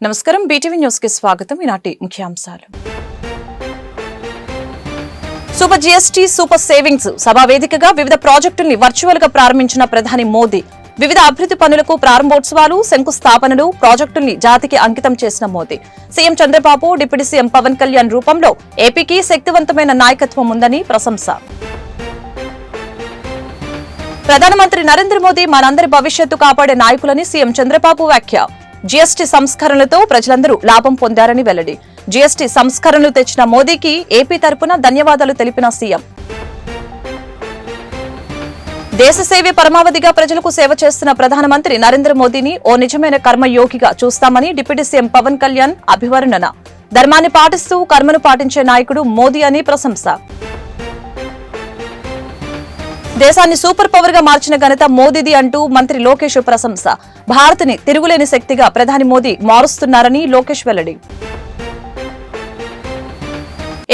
నమస్కారం BTV news కి స్వాగతం. ఈనాటి ముఖ్యాంశాలు. సూపర్ జీఎస్టీ సూపర్ సేవింగ్స్ సభా వేదికగా వివిధ ప్రాజెక్టుల్ని వర్చువల్ గా ప్రారంభించిన ప్రధాని మోదీ. వివిధ అభివృద్ధి పనులకు ప్రారంభోత్సవాలు, శంకుస్థాపనలు, ప్రాజెక్టుల్ని జాతికి అంకితం చేసిన Modi. CM Chandrababu, deputy CM Pawan Kalyan రూపంలో ఏపీకి శక్తివంతమైన నాయకత్వం ఉందని ప్రశంస. ప్రధానమంత్రి నరేంద్ర మోదీ మనందరి భవిష్యత్తు కాపాడే నాయకులని సీఎం చంద్రబాబు వ్యాఖ్య. జీఎస్టీ సంస్కరణలతో ప్రజలందరూ లాభం పొందారని వెల్లడి. జీఎస్టీ సంస్కరణలు తెచ్చిన మోదీకి ఏపీ తరపున ధన్యవాదాలు తెలిపిన సీఎం. దేశ సేవే పరమావధిగా ప్రజలకు సేవ చేస్తున్న ప్రధానమంత్రి నరేంద్ర మోదీని ఓ నిజమైన కర్మయోగిగా చూస్తామని డిప్యూటీ సీఎం పవన్ కళ్యాణ్ అభివర్ణన. ధర్మాన్ని పాటిస్తూ కర్మను పాటించే నాయకుడు మోదీ అని ప్రశంస. దేశాన్ని సూపర్ పవర్ గా మార్చిన ఘనత మోదీది అంటూ మంత్రి లోకేష్ ప్రశంస. భారత్ ని తిరుగులేని శక్తిగా ప్రధాని మోదీ మారుస్తున్నారని లోకేష్ వెల్లడి.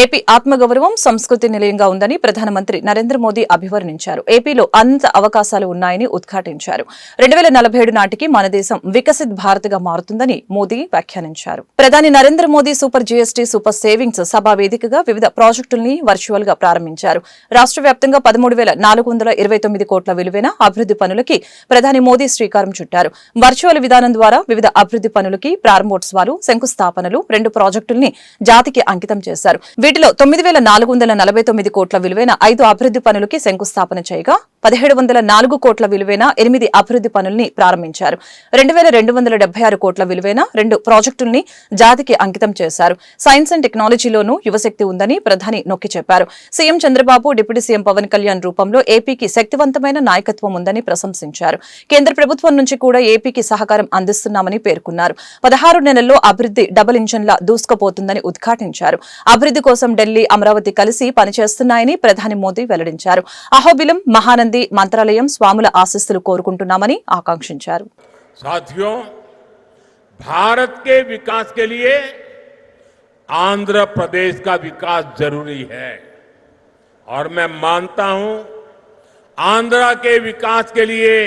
ఏపీ ఆత్మగౌరవం, సంస్కృతి నిలయంగా ఉందని ప్రధానమంత్రి నరేంద్ర మోదీ అభివర్ణించారు. ఏపీలో అంత అవకాశాలు ఉన్నాయని ఉద్ఘాటించారు. 2047 నాటికి మన దేశం వికసిత్ భారత్ గా మారుతుందని మోదీ వ్యాఖ్యానించారు. ప్రధాని Narendra Modi super GST super savings సభా వేదికగా వివిధ ప్రాజెక్టుల్ని వర్చువల్ గా ప్రారంభించారు. రాష్ట్ర వ్యాప్తంగా 13,429 కోట్ల విలువైన అభివృద్ధి పనులకి ప్రధాని మోదీ శ్రీకారం చుట్టారు. వర్చువల్ విధానం ద్వారా వివిధ అభివృద్ధి పనులకి ప్రారంభోత్సవాలు, శంకుస్థాపనలు, 2 ప్రాజెక్టుల్ని జాతికి అంకితం చేశారు. వీటిలో 9,449 కోట్ల విలువైన 5 అభివృద్ధి పనులకి శంకుస్థాపన చేయగా 1,704 కోట్ల విలువైన 8 అభివృద్ధి పనుల్ని ప్రారంభించారు. 2,276 కోట్ల విలువైన 2 ప్రాజెక్టుల్ని జాతికి అంకితం చేశారు. సైన్స్ అండ్ టెక్నాలజీలోనూ యువశక్తి ఉందని ప్రధాని నొక్కి చెప్పారు. CM Chandrababu, deputy CM Pawan Kalyan రూపంలో ఏపీకి శక్తివంతమైన నాయకత్వం ఉందని ప్రశంసించారు. కేంద్ర ప్రభుత్వం నుంచి కూడా ఏపీకి సహకారం అందిస్తున్నామని పేర్కొన్నారు. 16 నెలల్లో అభివృద్ధి డబుల్ ఇంజన్లా దూసుకుపోతుందని ఉద్ఘాటించారు. అభివృద్ధి కోసం ఢిల్లీ, అమరావతి కలిసి పనిచేస్తున్నాయని ప్రధాని మోదీ వెల్లడించారు. అహోబిలం, మహానంది మంత్రాలయం స్వాముల ఆశీస్సులు కోరుకుంటున్నామని ఆకాంక్షించారు. साथियों, भारत के विकास के लिए आंध्र प्रदेश का विकास जरूरी है और मैं मानता हूं आंध्र के विकास के लिए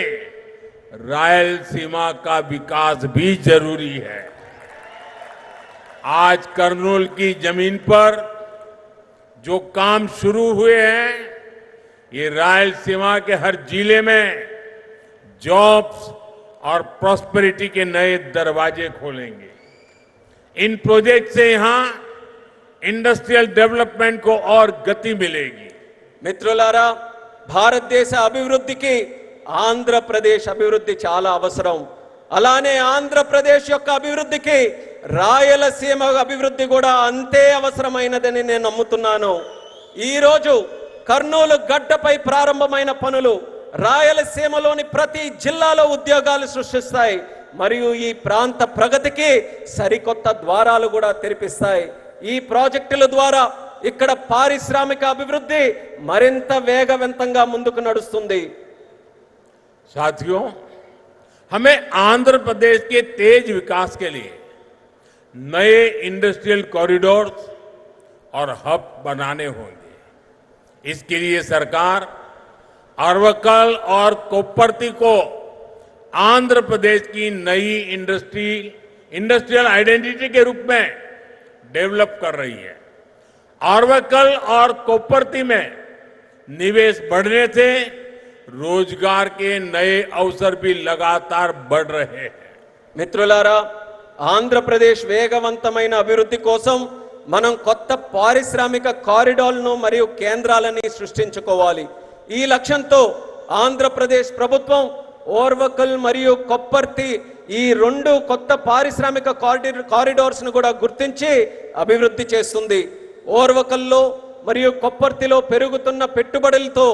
रायलसीमा का विकास भी जरूरी है। आज कर्नूल की जमीन पर जो काम शुरू हुए हैं, ये रायलसीमा के हर जिले में जॉब्स और प्रॉस्पेरिटी के नए दरवाजे खोलेंगे। इन प्रोजेक्ट से यहां इंडस्ट्रियल डेवलपमेंट को और गति मिलेगी। మిత్రులారా, భారతదేశ అభివృద్ధికి ఆంధ్రప్రదేశ్ అభివృద్ధి చాలా అవసరం. అలానే ఆంధ్రప్రదేశ్ యొక్క అభివృద్ధికి రాయలసీమ అభివృద్ధి కూడా అంతే అవసరమైనదని నేను నమ్ముతున్నాను. ఈరోజు కర్నూలు గడ్డపై ప్రారంభమైన పనులు రాయలసీమలోని ప్రతి జిల్లాలో ఉద్యోగాలు సృష్టిస్తాయి మరియు ఈ ప్రాంత ప్రగతికి సరికొత్త ద్వారాలు కూడా తెరిపిస్తాయి. ఈ ప్రాజెక్టుల ద్వారా ఇక్కడ పారిశ్రామిక అభివృద్ధి మరింత వేగవంతంగా ముందుకు నడుస్తుంది. साथियों, हमें आंध्र प्रदेश के तेज विकास के लिए नए इंडस्ट्रियल कॉरिडोर्स और हब बनाने होंगे। इसके लिए सरकार अरवक्कल और कोप्परती को आंध्र प्रदेश की नई इंडस्ट्रियल आइडेंटिटी के रूप में डेवलप कर रही है। अरवक्कल और कोप्परती में निवेश बढ़ने से रोजगार के नए अवसर भी लगातार बढ़ रहे हैं. మిత్రులారా, ఆంధ్రప్రదేశ్ వేగవంతమైన అభివృద్ధి కోసం మనం కొత్త పారిశ్రామిక కారిడార్లను మరియు కేంద్రాలని సృష్టించుకోవాలి. ఈ లక్ష్యంతో ఆంధ్రప్రదేశ్ ప్రభుత్వం ఓర్వకల్ మరియు కొప్పర్తి ఈ 2 కొత్త పారిశ్రామిక కారిడార్స్ ను కూడా గుర్తించి అభివృద్ధి చేస్తుంది. ఓర్వకల్లో మరియు కొప్పర్తిలో పెరుగుతున్న పెట్టుబడులతో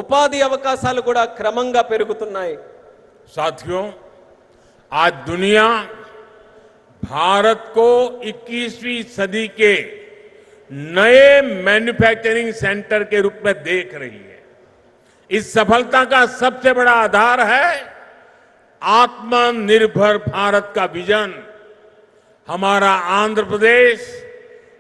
ఉపాధి అవకాశాలు కూడా క్రమంగా పెరుగుతున్నాయి. साथियों, आज दुनिया भारत को 21वीं सदी के नए मैन्युफैक्चरिंग सेंटर के रूप में देख रही है. इस सफलता का सबसे बड़ा आधार है आत्मनिर्भर भारत का विजन. हमारा आंध्र प्रदेश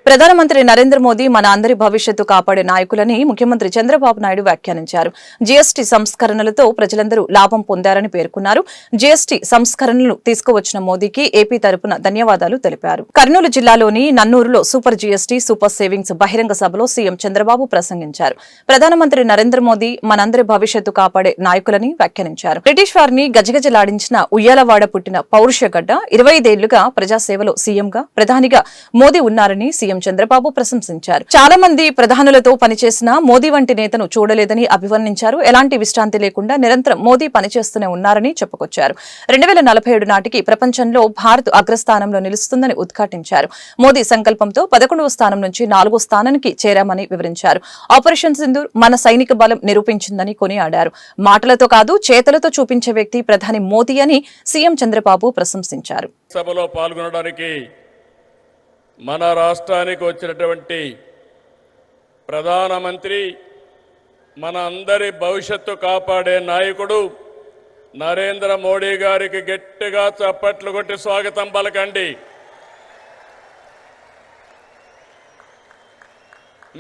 ప్రధానమంత్రి నరేంద్ర మోదీ మన అందరి భవిష్యత్తు కాపాడే నాయకులని ముఖ్యమంత్రి చంద్రబాబు నాయుడు వ్యాఖ్యానించారు. జీఎస్టీ సంస్కరణలతో ప్రజలందరూ లాభం పొందారని పేర్కొన్నారు. జీఎస్టీ సంస్కరణలు తీసుకువచ్చిన మోదీకి ఏపీ తరపున ధన్యవాదాలు తెలిపారు. కర్నూలు జిల్లాలోని నన్నూరులో సూపర్ జీఎస్టీ సూపర్ సేవింగ్స్ బహిరంగ సభలో సీఎం చంద్రబాబు ప్రసంగించారు. ప్రధానమంత్రి నరేంద్ర మోదీ మనందరి భవిష్యత్తు కాపాడే నాయకులని వ్యాఖ్యానించారు. బ్రిటిష్ వారిని గజగజలాడించిన ఉయ్యాలవాడ పుట్టిన పౌరుషగడ్డ 25 ఏళ్లుగా ప్రజాసేవలో సీఎంగా ప్రధానిగా మోదీ ఉన్నారని సీఎం చంద్రబాబు ప్రశంసించారు. చాలా మంది ప్రధానులతో పనిచేసిన మోదీ వంటి నేతను చూడలేదని అభివర్ణించారు. ఎలాంటి విశ్రాంతి లేకుండా నిరంతరం మోదీ పనిచేస్తూనే ఉన్నారని చెప్పుకొచ్చారు. 2047 నాటికి ప్రపంచంలో భారత్ అగ్రస్థానంలో నిలుస్తుందని ఉద్ఘాటించారు. మోదీ సంకల్పంతో 11వ స్థానం నుంచి 4వ స్థానానికి చేరామని వివరించారు. ఆపరేషన్ సింధూర్ మన సైనిక బలం నిరూపించిందని కొనియాడారు. మాటలతో కాదు చేతలతో చూపించే వ్యక్తి ప్రధాని మోదీ అని సీఎం చంద్రబాబు ప్రశంసించారు. సభలో పాల్గొనడానికి మన రాష్ట్రానికి వచ్చినటువంటి ప్రధానమంత్రి మన అందరి భవిష్యత్తు కాపాడే నాయకుడు నరేంద్ర మోడీ గారికి గట్టిగా చప్పట్లు కొట్టి స్వాగతం పలకండి.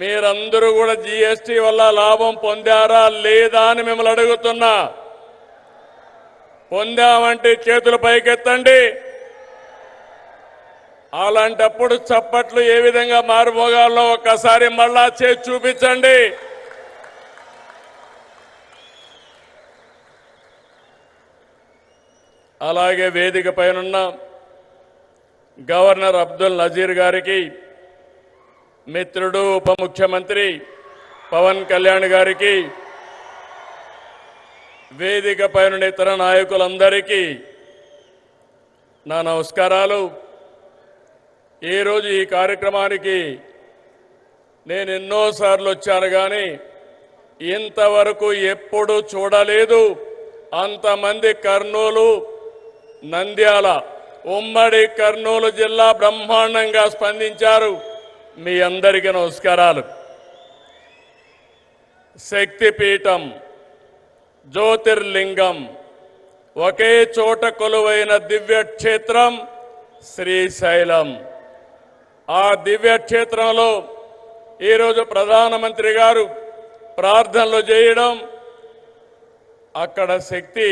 మీరందరూ కూడా జీఎస్టీ వల్ల లాభం పొందారా లేదా అని మిమ్మల్ని అడుగుతున్నా. పొందామంటే చేతులు పైకెత్తండి. అలాంటప్పుడు చప్పట్లు ఏ విధంగా మారుమోగాలో ఒక్కసారి మళ్ళా చేసి చూపించండి. అలాగే వేదిక పైనున్న గవర్నర్ అబ్దుల్ నజీర్ గారికి, మిత్రుడు ఉప ముఖ్యమంత్రి పవన్ కళ్యాణ్ గారికి, వేదిక పైన ఇతర నాయకులందరికీ నా నమస్కారాలు. ఈరోజు ఈ కార్యక్రమానికి నేను ఎన్నోసార్లు వచ్చాను కానీ ఇంతవరకు ఎప్పుడు చూడలేదు. అంతమంది కర్నూలు, నంద్యాల, ఉమ్మడి కర్నూలు జిల్లా బ్రహ్మాండంగా స్పందించారు. మీ అందరికీ నమస్కారాలు. శక్తిపీఠం, జ్యోతిర్లింగం, ఒకే చోట కొలువైన దివ్యక్షేత్రం శ్రీశైలం. ఆ దివ్యక్షేత్రంలో ఈరోజు ప్రధానమంత్రి గారు ప్రార్థనలు చేయడం, అక్కడ శక్తి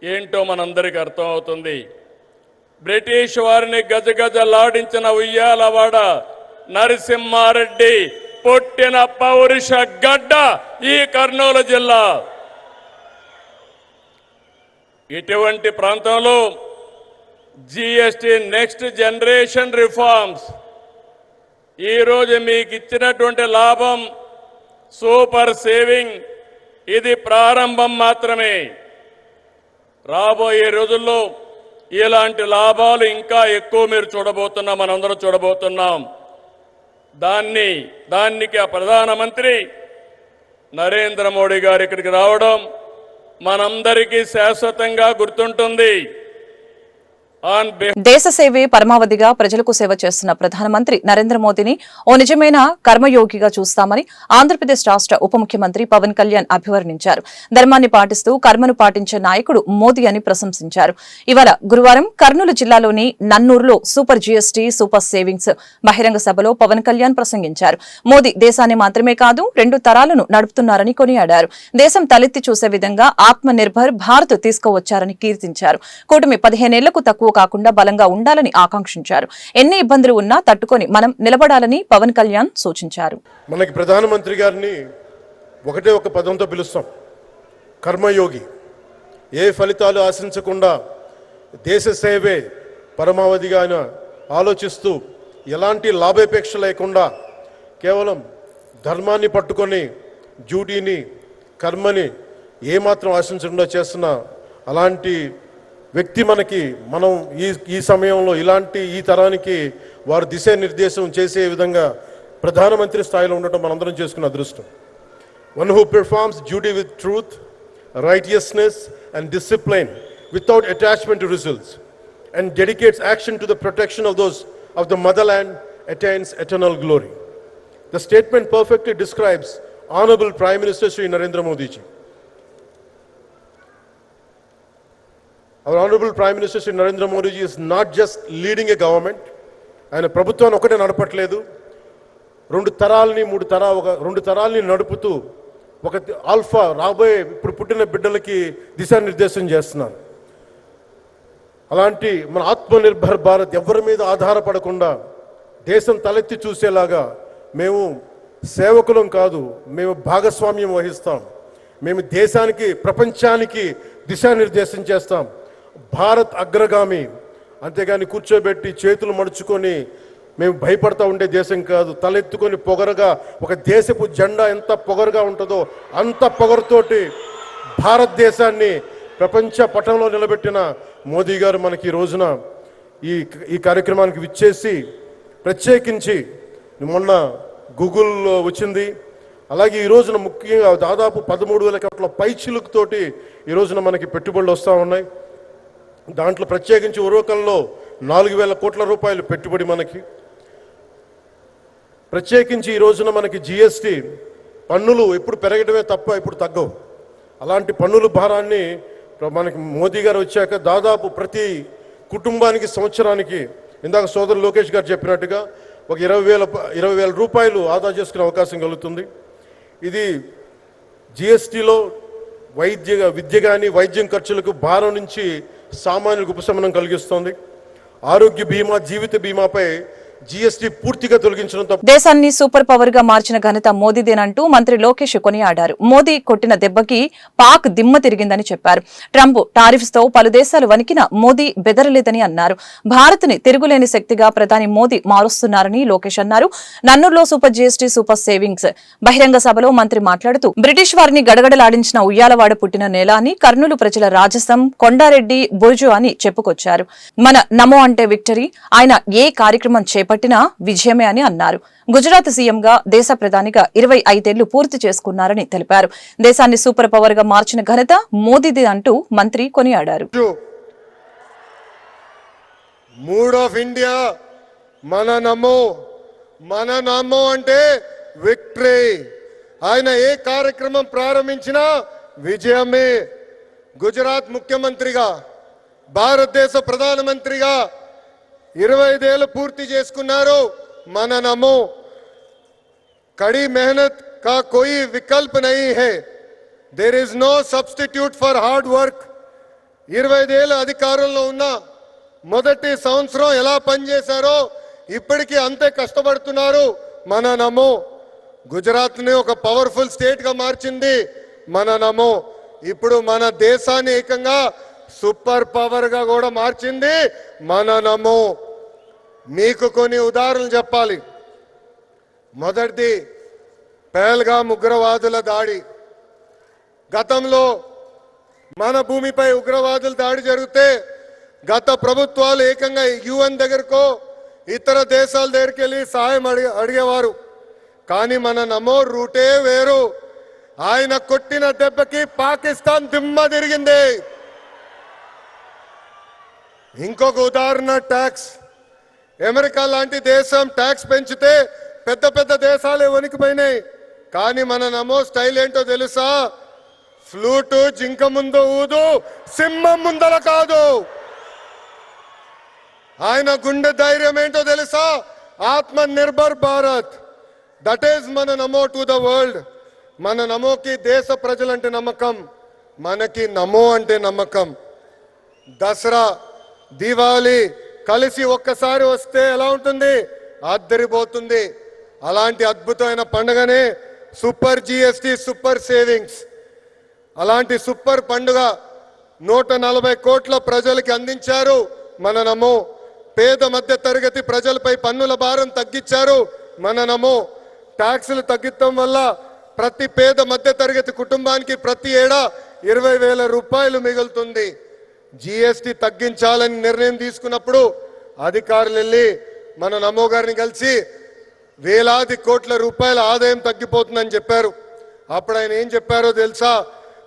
ఏంటో మనందరికీ అర్థమవుతుంది. బ్రిటిష్ వారిని గజగజలాడించిన ఉయ్యాలవాడ నరసింహారెడ్డి పుట్టిన పౌరుష గడ్డ ఈ కర్నూలు జిల్లా. ఇటువంటి ప్రాంతంలో జీఎస్టీ నెక్స్ట్ జనరేషన్ రిఫార్మ్స్ ఈరోజు మీకు ఇచ్చినటువంటి లాభం సూపర్ సేవింగ్, ఇది ప్రారంభం మాత్రమే. రాబోయే రోజుల్లో ఇలాంటి లాభాలు ఇంకా ఎక్కువ మీరు చూడబోతున్నాం, మనందరం చూడబోతున్నాం. దానికి ఆ ప్రధానమంత్రి నరేంద్ర మోడీ గారు ఇక్కడికి రావడం మనందరికీ శాశ్వతంగా గుర్తుంటుంది. దేశ సేవే పరమావధిగా ప్రజలకు సేవ చేస్తున్న ప్రధానమంత్రి నరేంద్ర మోదీని ఓ నిజమైన కర్మయోగిగా చూస్తామని ఆంధ్రప్రదేశ్ రాష్ట్ర ఉప ముఖ్యమంత్రి పవన్ కళ్యాణ్ అభివర్ణించారు. ధర్మాన్ని పాటిస్తూ కర్మను పాటించే నాయకుడు మోదీ అని ప్రశంసించారు. ఇవాళ గురువారం కర్నూలు జిల్లాలోని నన్నూరులో సూపర్ జీఎస్టీ సూపర్ సేవింగ్స్ బహిరంగ సభలో పవన్ కళ్యాణ్ ప్రసంగించారు. మోదీ దేశాన్ని మాత్రమే కాదు 2 తరాలను నడుపుతున్నారని కొనియాడారు. దేశం తలెత్తి చూసే విధంగా ఆత్మ నిర్భర్ భారత్ తీసుకువచ్చారని కీర్తించారు. కూటమి 15 ఏళ్లకు తక్కువ కాకుండా బలంగా ఉండాలని ఆకాంక్షించారు. ఎన్ని ఇబ్బందులు ఉన్నా తట్టుకొని మనం నిలబడాలని పవన్ కళ్యాణ్ సూచించారు. మనకి ప్రధానమంత్రి గారిని ఒకటే ఒక పదంతో పిలుస్తాం, కర్మయోగి. ఏ ఫలితాలు ఆశించకుండా దేశ సేవే పరమావధిగా ఆయన ఆలోచిస్తూ ఎలాంటి లాభాపేక్ష లేకుండా కేవలం ధర్మాన్ని పట్టుకొని డ్యూటీని కర్మని ఏమాత్రం ఆశించకుండా చేస్తున్న అలాంటి వ్యక్తి మనం ఈ సమయంలో ఇలాంటి ఈ తరానికి వారు దిశానిర్దేశం చేసే విధంగా ప్రధానమంత్రి స్థాయిలో ఉండటం మనందరం చేసుకున్న అదృష్టం. One who performs duty with truth, righteousness and discipline without attachment to results and dedicates action to the protection of those of the motherland attains eternal glory. The statement perfectly describes Honorable Prime Minister Shri Narendra Modi ji. Our Honorable Prime Minister Shri Narendra Modi ji is not just leading a government, ఆయన ప్రభుత్వాన్ని ఒకటే నడపట్లేదు, రెండు తరాల్ని నడుపుతూ ఒక alpha రాబోయే ఇప్పుడు పుట్టిన బిడ్డలకి దిశానిర్దేశం చేస్తున్నారు. అలాంటి మన ఆత్మనిర్భర్ భారత్ ఎవరి మీద ఆధారపడకుండా దేశం తలెత్తి చూసేలాగా మేము సేవకులం కాదు, మేము భాగస్వామ్యం వహిస్తాం. మేము దేశానికి, ప్రపంచానికి దిశానిర్దేశం చేస్తాం. భారత్ అగ్రగామి, అంతేగాని కూర్చోబెట్టి చేతులు మడుచుకొని మేము భయపడతా ఉండే దేశం కాదు. తలెత్తుకొని పొగరగా, ఒక దేశపు జెండా ఎంత పొగరుగా ఉంటుందో అంత పొగరుతోటి భారతదేశాన్ని ప్రపంచ పటంలో నిలబెట్టిన మోదీ గారు మనకి ఈ రోజున ఈ కార్యక్రమానికి విచ్చేసి, ప్రత్యేకించి మొన్న గూగుల్ వచ్చింది, అలాగే ఈ రోజున ముఖ్యంగా దాదాపు 13,000 కోట్ల పైచిలుకుతోటి ఈ రోజున మనకి పెట్టుబడులు వస్తూ ఉన్నాయి. దాంట్లో ప్రత్యేకించి ఉరవకంలో 4,000 కోట్ల రూపాయలు పెట్టుబడి మనకి. ప్రత్యేకించి ఈ రోజున మనకి జిఎస్టి పన్నులు ఎప్పుడు పెరగడమే తప్ప ఇప్పుడు తగ్గవు. అలాంటి పన్నుల భారాన్ని మనకి మోదీ గారు వచ్చాక దాదాపు ప్రతి కుటుంబానికి సంవత్సరానికి, ఇందాక సోదరు లోకేష్ గారు చెప్పినట్టుగా, ఒక 20,000 రూపాయలు ఆదా చేసుకునే అవకాశం కలుగుతుంది. ఇది జిఎస్టిలో విద్య కానీ వైద్యం ఖర్చులకు భారం నుంచి సామాన్యులకు ఉపశమనం కలిగిస్తోంది. ఆరోగ్య బీమా, జీవిత బీమాపై జీఎస్టీ పూర్తిగా తొలగించడంతో దేశాన్ని సూపర్ పవర్ గా మార్చిన ఘనత మోదీదేనంటూ మంత్రి లోకేష్ కొనియాడారు. మోదీ కొట్టిన దెబ్బకి పాక్ దిమ్మ తిరిగిందని చెప్పారు. ట్రంప్ టారిఫ్స్ తో పలు దేశాలు వణికిన మోదీ బెదరలేదని అన్నారు. భారత్ ని తిరుగులేని శక్తిగా ప్రధాని మోదీ మారుస్తున్నారని లోకేష్ అన్నారు. నన్నూరులో సూపర్ జీఎస్టీ, సూపర్ సేవింగ్స్ బహిరంగ సభలో మంత్రి మాట్లాడుతూ, బ్రిటిష్ వారిని గడగడలాడించిన ఉయ్యాలవాడ పుట్టిన నేల అని, కర్నూలు ప్రజల రాజసం, కొండారెడ్డి బుర్జు అని చెప్పుకొచ్చారు. మన నమో అంటే విక్టరీ, ఆయన ఏ కార్యక్రమం చేపట్టినా విజయమే అని అన్నారు. గుజరాత్ సీఎంగా, దేశ ప్రధానిగా 25 ఏళ్లు పూర్తి చేసుకున్నారని తెలిపారు. దేశాన్ని సూపర్ పవర్ గా మార్చిన ఘనత మోదీది అంటూ మంత్రి కొనియాడారు. మూడ్ ఆఫ్ ఇండియా మన నమో అంటే విక్టరీ. ఆయన ఏ కార్యక్రమం ప్రారంభించినా విజయమే. గుజరాత్ ముఖ్యమంత్రిగా, భారతదేశ ప్రధానమంత్రిగా 25 ఏళ్ళు పూర్తి చేసుకున్నారు. మన నమో. కड़ी मेहनत का कोई विकल्प नहीं है. There is no substitute for hard work. 25 ఏళ్ళు అధికారంలో ఉన్న మొదటి సంవత్సరం ఎలా పనిచేశారో ఇప్పటికీ అంతే కష్టపడుతున్నారు. మన నమో. గుజరాత్ ని ఒక పవర్ఫుల్ స్టేట్ గా మార్చింది మన నమో. ఇప్పుడు మన దేశాన్ని ఏకంగా సూపర్ పవర్ గా కూడా మార్చింది మన నమో. మీకు కొన్ని ఉదాహరణలు చెప్పాలి. మొదటిది పహల్గామ్ ఉగ్రవాదుల దాడి. గతంలో మన భూమిపై ఉగ్రవాదుల దాడి జరిగితే గత ప్రభుత్వాలు ఏకంగా యుఎన్ దగ్గరకో ఇతర దేశాల దగ్గరికి వెళ్ళి సహాయం అడిగేవారు. కానీ మన నమో రూటే వేరు. ఆయన కొట్టిన దెబ్బకి పాకిస్తాన్ దిమ్మ తిరిగింది. ఇంకొక ఉదాహరణ ట్యాక్స్. అమెరికా లాంటి దేశం ట్యాక్స్ పెంచితే పెద్ద పెద్ద దేశాలే వణికిపోయినాయి. కానీ మన నమో స్టైల్ ఏంటో తెలుసా? ఫ్లూటు జింక ముందు ఊదు, సింహం ముందర కాదు. ఆయన గుండె ధైర్యం ఏంటో తెలుసా? ఆత్మ నిర్భర్ భారత్. దట్ ఈస్ మన నమో టు ద వరల్డ్. మన నమోకి దేశ ప్రజలంటే నమ్మకం, మనకి నమో అంటే నమ్మకం. దసరా, దీపావళి కలిసి ఒక్కసారి వస్తే ఎలా ఉంటుంది? అద్దరిపోతుంది. అలాంటి అద్భుతమైన పండుగనే సూపర్ జిఎస్టి, సూపర్ సేవింగ్స్. అలాంటి సూపర్ పండుగ 140 కోట్ల ప్రజలకి అందించారు మన నమో. పేద మధ్య తరగతి ప్రజలపై పన్నుల భారం తగ్గించారు మన నమో. ట్యాక్సులు తగ్గించడం వల్ల ప్రతి పేద మధ్య తరగతి కుటుంబానికి ప్రతి ఏడా 20,000 రూపాయలు మిగులుతుంది. జిఎస్టి తగ్గించాలని నిర్ణయం తీసుకున్నప్పుడు అధికారులు వెళ్ళి మన నమో గారిని కలిసి వేలాది కోట్ల రూపాయల ఆదాయం తగ్గిపోతుందని చెప్పారు. అప్పుడు ఆయన ఏం చెప్పారో తెలుసా?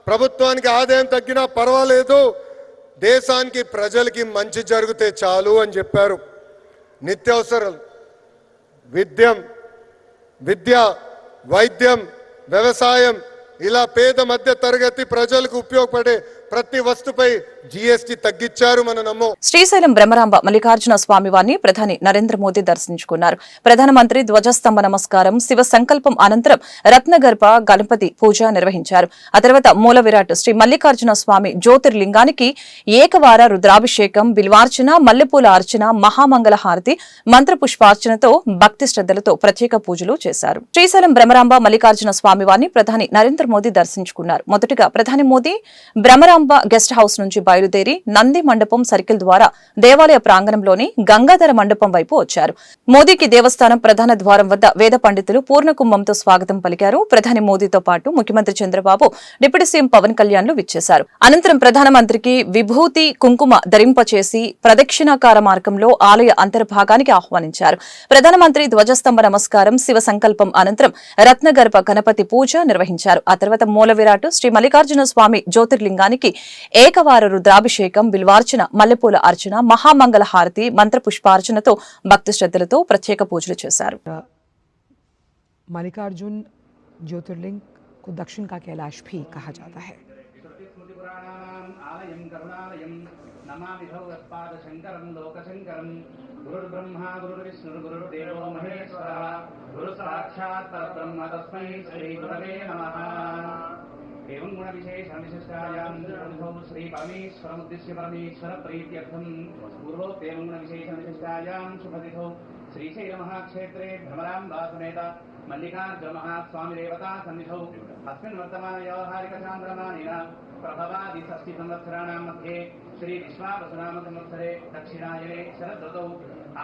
ప్రభుత్వానికి ఆదాయం తగ్గినా పర్వాలేదు, దేశానికి ప్రజలకి మంచి జరిగితే చాలు అని చెప్పారు. నిత్యావసరాలు, విద్య, వైద్యం, వ్యవసాయం, ఇలా పేద మధ్య తరగతి ప్రజలకు ఉపయోగపడే ప్రతి వస్తుపై జిఎస్టి తగ్గించారు మన నమ్మో. శ్రీశైలం బ్రహ్మరాంబ మల్లికార్జున స్వామివారిని ప్రధాని నరేంద్ర మోదీ దర్శించుకున్నారు. ప్రధానమంత్రి ధ్వజస్తంభ నమస్కారం, శివ సంకల్పం అనంతరం రత్నగర్భ గణపతి పూజ నిర్వహించారు. ఆ తర్వాత మూల విరాట్ శ్రీ మల్లికార్జున స్వామి జ్యోతిర్లింగానికి ఏకవార రుద్రాభిషేకం, బిల్వార్చన, మల్లెపూల అర్చన, మహామంగళ హారతి, మంత్ర పుష్పార్చనతో భక్తి శ్రద్ధలతో ప్రత్యేక పూజలు చేశారు. శ్రీశైలం బ్రహ్మరాంబ మల్లికార్జున స్వామివారిని ప్రధాని నరేంద్ర మోదీ దర్శించుకున్నారు. మొదటగా ప్రధాని మోదీ బ్రహ్మరాంబ గెస్ట్ హౌస్ నుంచి బయలుదేరి నంది మండపం సర్కిల్ ద్వారా దేవాలయ ప్రాంగణంలోని గంగాధర మండపం వైపు వచ్చారు. మోదీకి దేవస్థానం ప్రధాన ద్వారం వద్ద వేద పండితులు పూర్ణ కుంభంతో స్వాగతం పలికారు. ప్రధాని మోదీతో పాటు ముఖ్యమంత్రి చంద్రబాబు, డిప్యూటీ సీఎం పవన్ కళ్యాణ్లు విచ్చేశారు. అనంతరం ప్రధానమంత్రికి విభూతి కుంకుమ ధరింపచేసి ప్రదక్షిణాకార మార్గంలో ఆలయ అంతర్భాగానికి ఆహ్వానించారు. ప్రధానమంత్రి ధ్వజస్తంభ నమస్కారం, శివ సంకల్పం అనంతరం రత్నగర్భ గణపతి పూజ నిర్వహించారు. ఆ తర్వాత మూల విరాట్ శ్రీ మల్లికార్జున స్వామి జ్యోతిర్లింగానికి ఏకవార రుద్రాభిషేకం, బిల్వార్చన, మల్లెపూల అర్చన, మహామంగళ హారతి, మంత్ర పుష్పార్చనతో భక్తి శ్రద్ధలతో ప్రత్యేక పూజలు చేశారు. मल्लिकार्जुन ज्योतिर्लिंग को दक्षिण का कैलाश भी कहा जाता है. गुरुर्ब्रह्मा गुरुर्विष्णु गुरुर्देवो महेश्वरः गुरु साक्षात् परब्रह्म तस्मै श्री गुरवे नमः. एवं गुण विशेषण विशिष्टायां श्री परमेश्वरमुद्दिश्य परमेश्वर प्रीत्यर्थं पूर्वोक्तेवं गुण विशेषण विशिष्टायां शुभतिथौ श्रीशैल महाक्षेत्रे भ्रमराम्बा समेत मल्लिकार्जुन महास्वामी देवता सन्निधौ अस्मिन् वर्तमान व्यावहारिक चान्द्रमानेन प्रभवादि षष्टि संवत्सराणां मध्ये श्री विश्वावसुनाम संवत्सरे दक्षिणायने शरदृतौ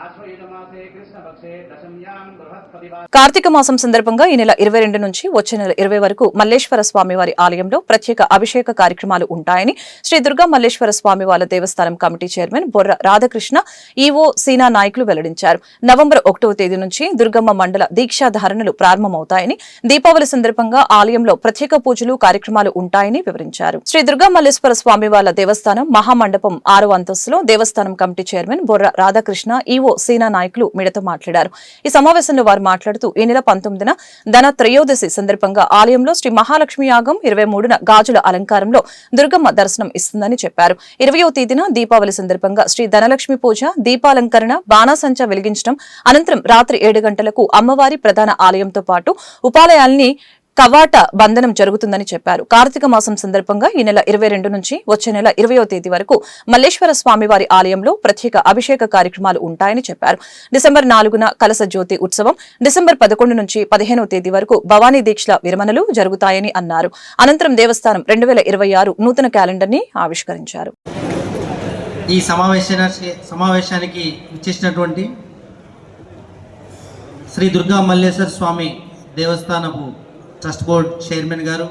आश्वयुजमासे कृष्णपक्षे दशम्यां बृहस्पतिवार. కార్తీక మాసం సందర్భంగా ఈ నెల 22 నుంచి వచ్చే నెల 20 వరకు మల్లేశ్వర స్వామివారి ఆలయంలో ప్రత్యేక అభిషేక కార్యక్రమాలు ఉంటాయని శ్రీ దుర్గా మల్లేశ్వర స్వామివార్ల దేవస్థానం కమిటీ చైర్మన్ బొర్ర రాధాకృష్ణ, ఈవో సీనా నాయకులు వెల్లడించారు. నవంబర్ 1వ తేదీ నుంచి దుర్గమ్మ మండల దీక్షాధారణలు ప్రారంభమవుతాయని, దీపావళి సందర్భంగా ఆలయంలో ప్రత్యేక పూజలు కార్యక్రమాలు ఉంటాయని వివరించారు. శ్రీ దుర్గా మల్లేశ్వర స్వామివార్ల దేవస్థానం మహామండపం 6వ అంతస్తులో దేవస్థానం కమిటీ చైర్మన్ బొర్ర రాధాకృష్ణ, ఈవో సీనా నాయకులు మీడియాతో మాట్లాడారు. ఈ సమావేశంలో వారు మాట్లాడుతూ ఈ నెల 19న ధన త్రయోదశి సందర్భంగా ఆలయంలో శ్రీ మహాలక్ష్మి యాగం, 23న గాజుల అలంకారంలో దుర్గమ్మ దర్శనం ఇస్తుందని చెప్పారు. 20వ తేదీన దీపావళి సందర్భంగా శ్రీ ధనలక్ష్మి పూజ, దీపాలంకరణ, బాణాసంచా వెలిగించడం, అనంతరం రాత్రి 7 గంటలకు అమ్మవారి ప్రధాన ఆలయంతో పాటు ఉపాలయాల్ని కవాట బంధనం జరుగుతుందని చెప్పారు. కార్తీక మాసం సందర్భంగా ఈ నెల 22 నుంచి వచ్చే నెల 20వ తేదీ వరకు మల్లేశ్వర స్వామివారి ఆలయంలో ప్రత్యేక అభిషేక కార్యక్రమాలు ఉంటాయని చెప్పారు. డిసెంబర్ 4న కలశ జ్యోతి ఉత్సవం, డిసెంబర్ 11 నుంచి 15వ తేదీ వరకు భవానీ దీక్షల విరమణలు జరుగుతాయని అన్నారు. అనంతరం దేవస్థానం 2026 నూతన క్యాలెండర్ ని ఆవిష్కరించారు. ఈ సమావేశానికి ఇచ్చేసినటువంటి శ్రీ దుర్గా మల్లేశ్వర స్వామి దేవస్థానపు ట్రస్ట్ బోర్డ్ చైర్మన్ గారు,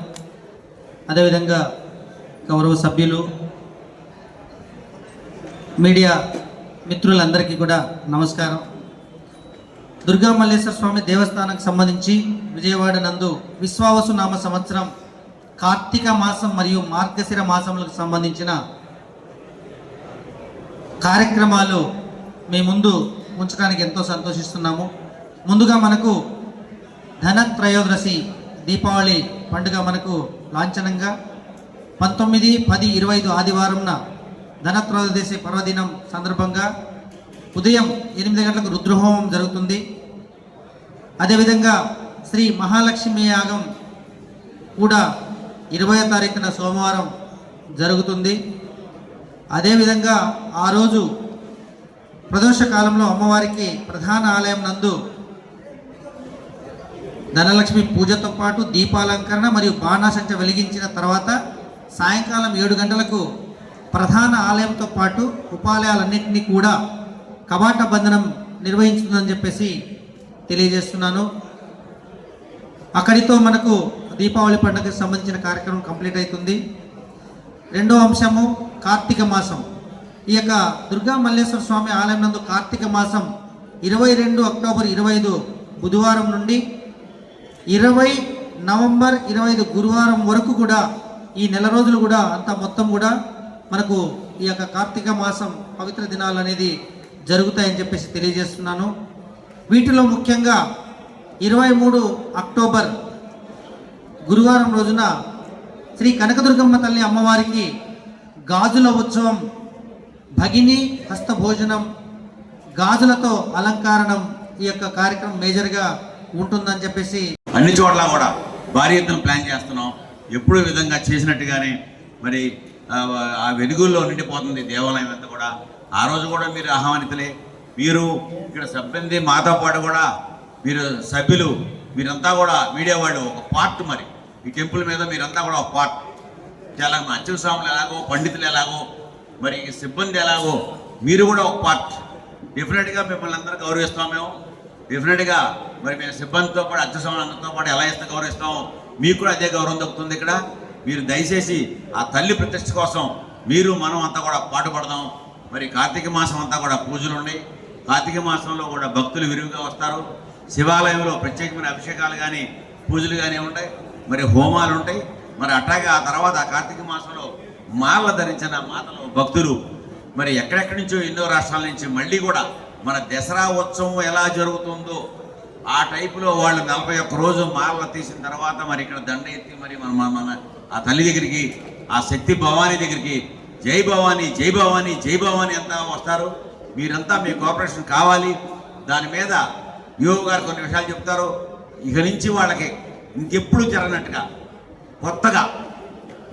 అదేవిధంగా గౌరవ సభ్యులు, మీడియా మిత్రులందరికీ కూడా నమస్కారం. దుర్గా మల్లేశ్వర స్వామి దేవస్థానానికి సంబంధించి విజయవాడ నందు విశ్వావసు నామ సంవత్సరం కార్తీక మాసం మరియు మార్గశిర మాసములకు సంబంధించిన కార్యక్రమాలు మీ ముందు ఉంచడానికి ఎంతో సంతోషిస్తున్నాము. ముందుగా మనకు ధన త్రయోదశి దీపావళి పండుగ మనకు లాంఛనంగా 19, 10, 25 ఆదివారంన ధన త్రయోదశి పర్వదినం సందర్భంగా ఉదయం 8 గంటలకు రుద్రహోమం జరుగుతుంది. అదేవిధంగా శ్రీ మహాలక్ష్మి యాగం కూడా 20వ తారీఖున సోమవారం జరుగుతుంది. అదేవిధంగా ఆ రోజు ప్రదోష కాలంలో అమ్మవారికి ప్రధాన ఆలయం నందు ధనలక్ష్మి పూజతో పాటు దీపాలంకరణ మరియు బాణాసంచ వెలిగించిన తర్వాత సాయంకాలం 7 గంటలకు ప్రధాన ఆలయంతో పాటు ఉపాలయాలన్నింటినీ కూడా కవాట బంధనం నిర్వహించుతుందని చెప్పేసి తెలియజేస్తున్నాను. అక్కడితో మనకు దీపావళి పండుగకు సంబంధించిన కార్యక్రమం కంప్లీట్ అవుతుంది. రెండో అంశము కార్తీక మాసం. ఈ యొక్క దుర్గా మల్లేశ్వర స్వామి ఆలయం నందు కార్తీక మాసం 22 అక్టోబర్ 25 బుధవారం నుండి 20 నవంబర్ 25 గురువారం వరకు కూడా ఈ నెల రోజులు కూడా అంతా మొత్తం కూడా మనకు ఈ యొక్క కార్తీక మాసం పవిత్ర దినాలు అనేది జరుగుతాయని చెప్పేసి తెలియజేస్తున్నాను. వీటిలో ముఖ్యంగా 23 అక్టోబర్ గురువారం రోజున శ్రీ కనకదుర్గమ్మ తల్లి అమ్మవారికి గాజుల ఉత్సవం, భగిని హస్త భోజనం, గాజులతో అలంకరణం ఈ యొక్క కార్యక్రమం మేజర్గా ఉంటుందని చెప్పేసి అన్ని చోట్ల కూడా భారీ ఎత్తున ప్లాన్ చేస్తున్నాం. ఎప్పుడు ఈ విధంగా చేసినట్టుగానే మరి ఆ వెలుగుల్లో నిండిపోతుంది దేవాలయం అంతా కూడా. ఆ రోజు కూడా మీరు ఆహ్వానితులే. మీరు ఇక్కడ సిబ్బంది మాతో పాటు కూడా మీరు సభ్యులు మీరంతా కూడా మీడియా వాళ్ళు ఒక పార్ట్. మరి ఈ టెంపుల్ మీద మీరంతా కూడా ఒక పార్ట్. చాలా అర్చక స్వాములు ఎలాగో, పండితులు ఎలాగో, మరి సిబ్బంది ఎలాగో మీరు కూడా ఒక పార్ట్. డెఫినెట్గా మిమ్మల్ని అందరూ గౌరవిస్తాం మేము. డెఫినెట్గా మరి మేము సిబ్బందితో పాటు అర్చక స్వాములు అందరితో పాటు ఎలా ఇస్తే గౌరవిస్తామో మీకు కూడా అదే గౌరవం దక్కుతుంది. ఇక్కడ మీరు దయచేసి ఆ తల్లి ప్రతిష్ఠ కోసం మీరు మనం అంతా కూడా పాటుపడదాం. మరి కార్తీక మాసం అంతా కూడా పూజలు ఉన్నాయి. కార్తీక మాసంలో కూడా భక్తులు విరివిగా వస్తారు. శివాలయంలో ప్రత్యేకమైన అభిషేకాలు కానీ పూజలు కానీ ఉంటాయి, మరి హోమాలు ఉంటాయి. మరి అట్లాగే ఆ తర్వాత ఆ కార్తీక మాసంలో మాల ధరించిన మాతలు భక్తులు మరి ఎక్కడెక్కడి నుంచో ఎన్నో రాష్ట్రాల నుంచి మళ్ళీ కూడా మన దసరా ఉత్సవం ఎలా జరుగుతుందో ఆ టైపులో వాళ్ళు 41 రోజు మాల తీసిన తర్వాత మరి ఇక్కడ దండ ఎత్తి మరి మన ఆ తల్లి దగ్గరికి, ఆ శక్తి భవానీ దగ్గరికి జై భవానీ జై భవానీ జై భవానీ అంతా వస్తారు. మీరంతా మీ కోఆపరేషన్ కావాలి. దాని మీద యువ గారు కొన్ని విషయాలు చెప్తారు. ఇక నుంచి వాళ్ళకి ఇంకెప్పుడు జరగనట్టుగా కొత్తగా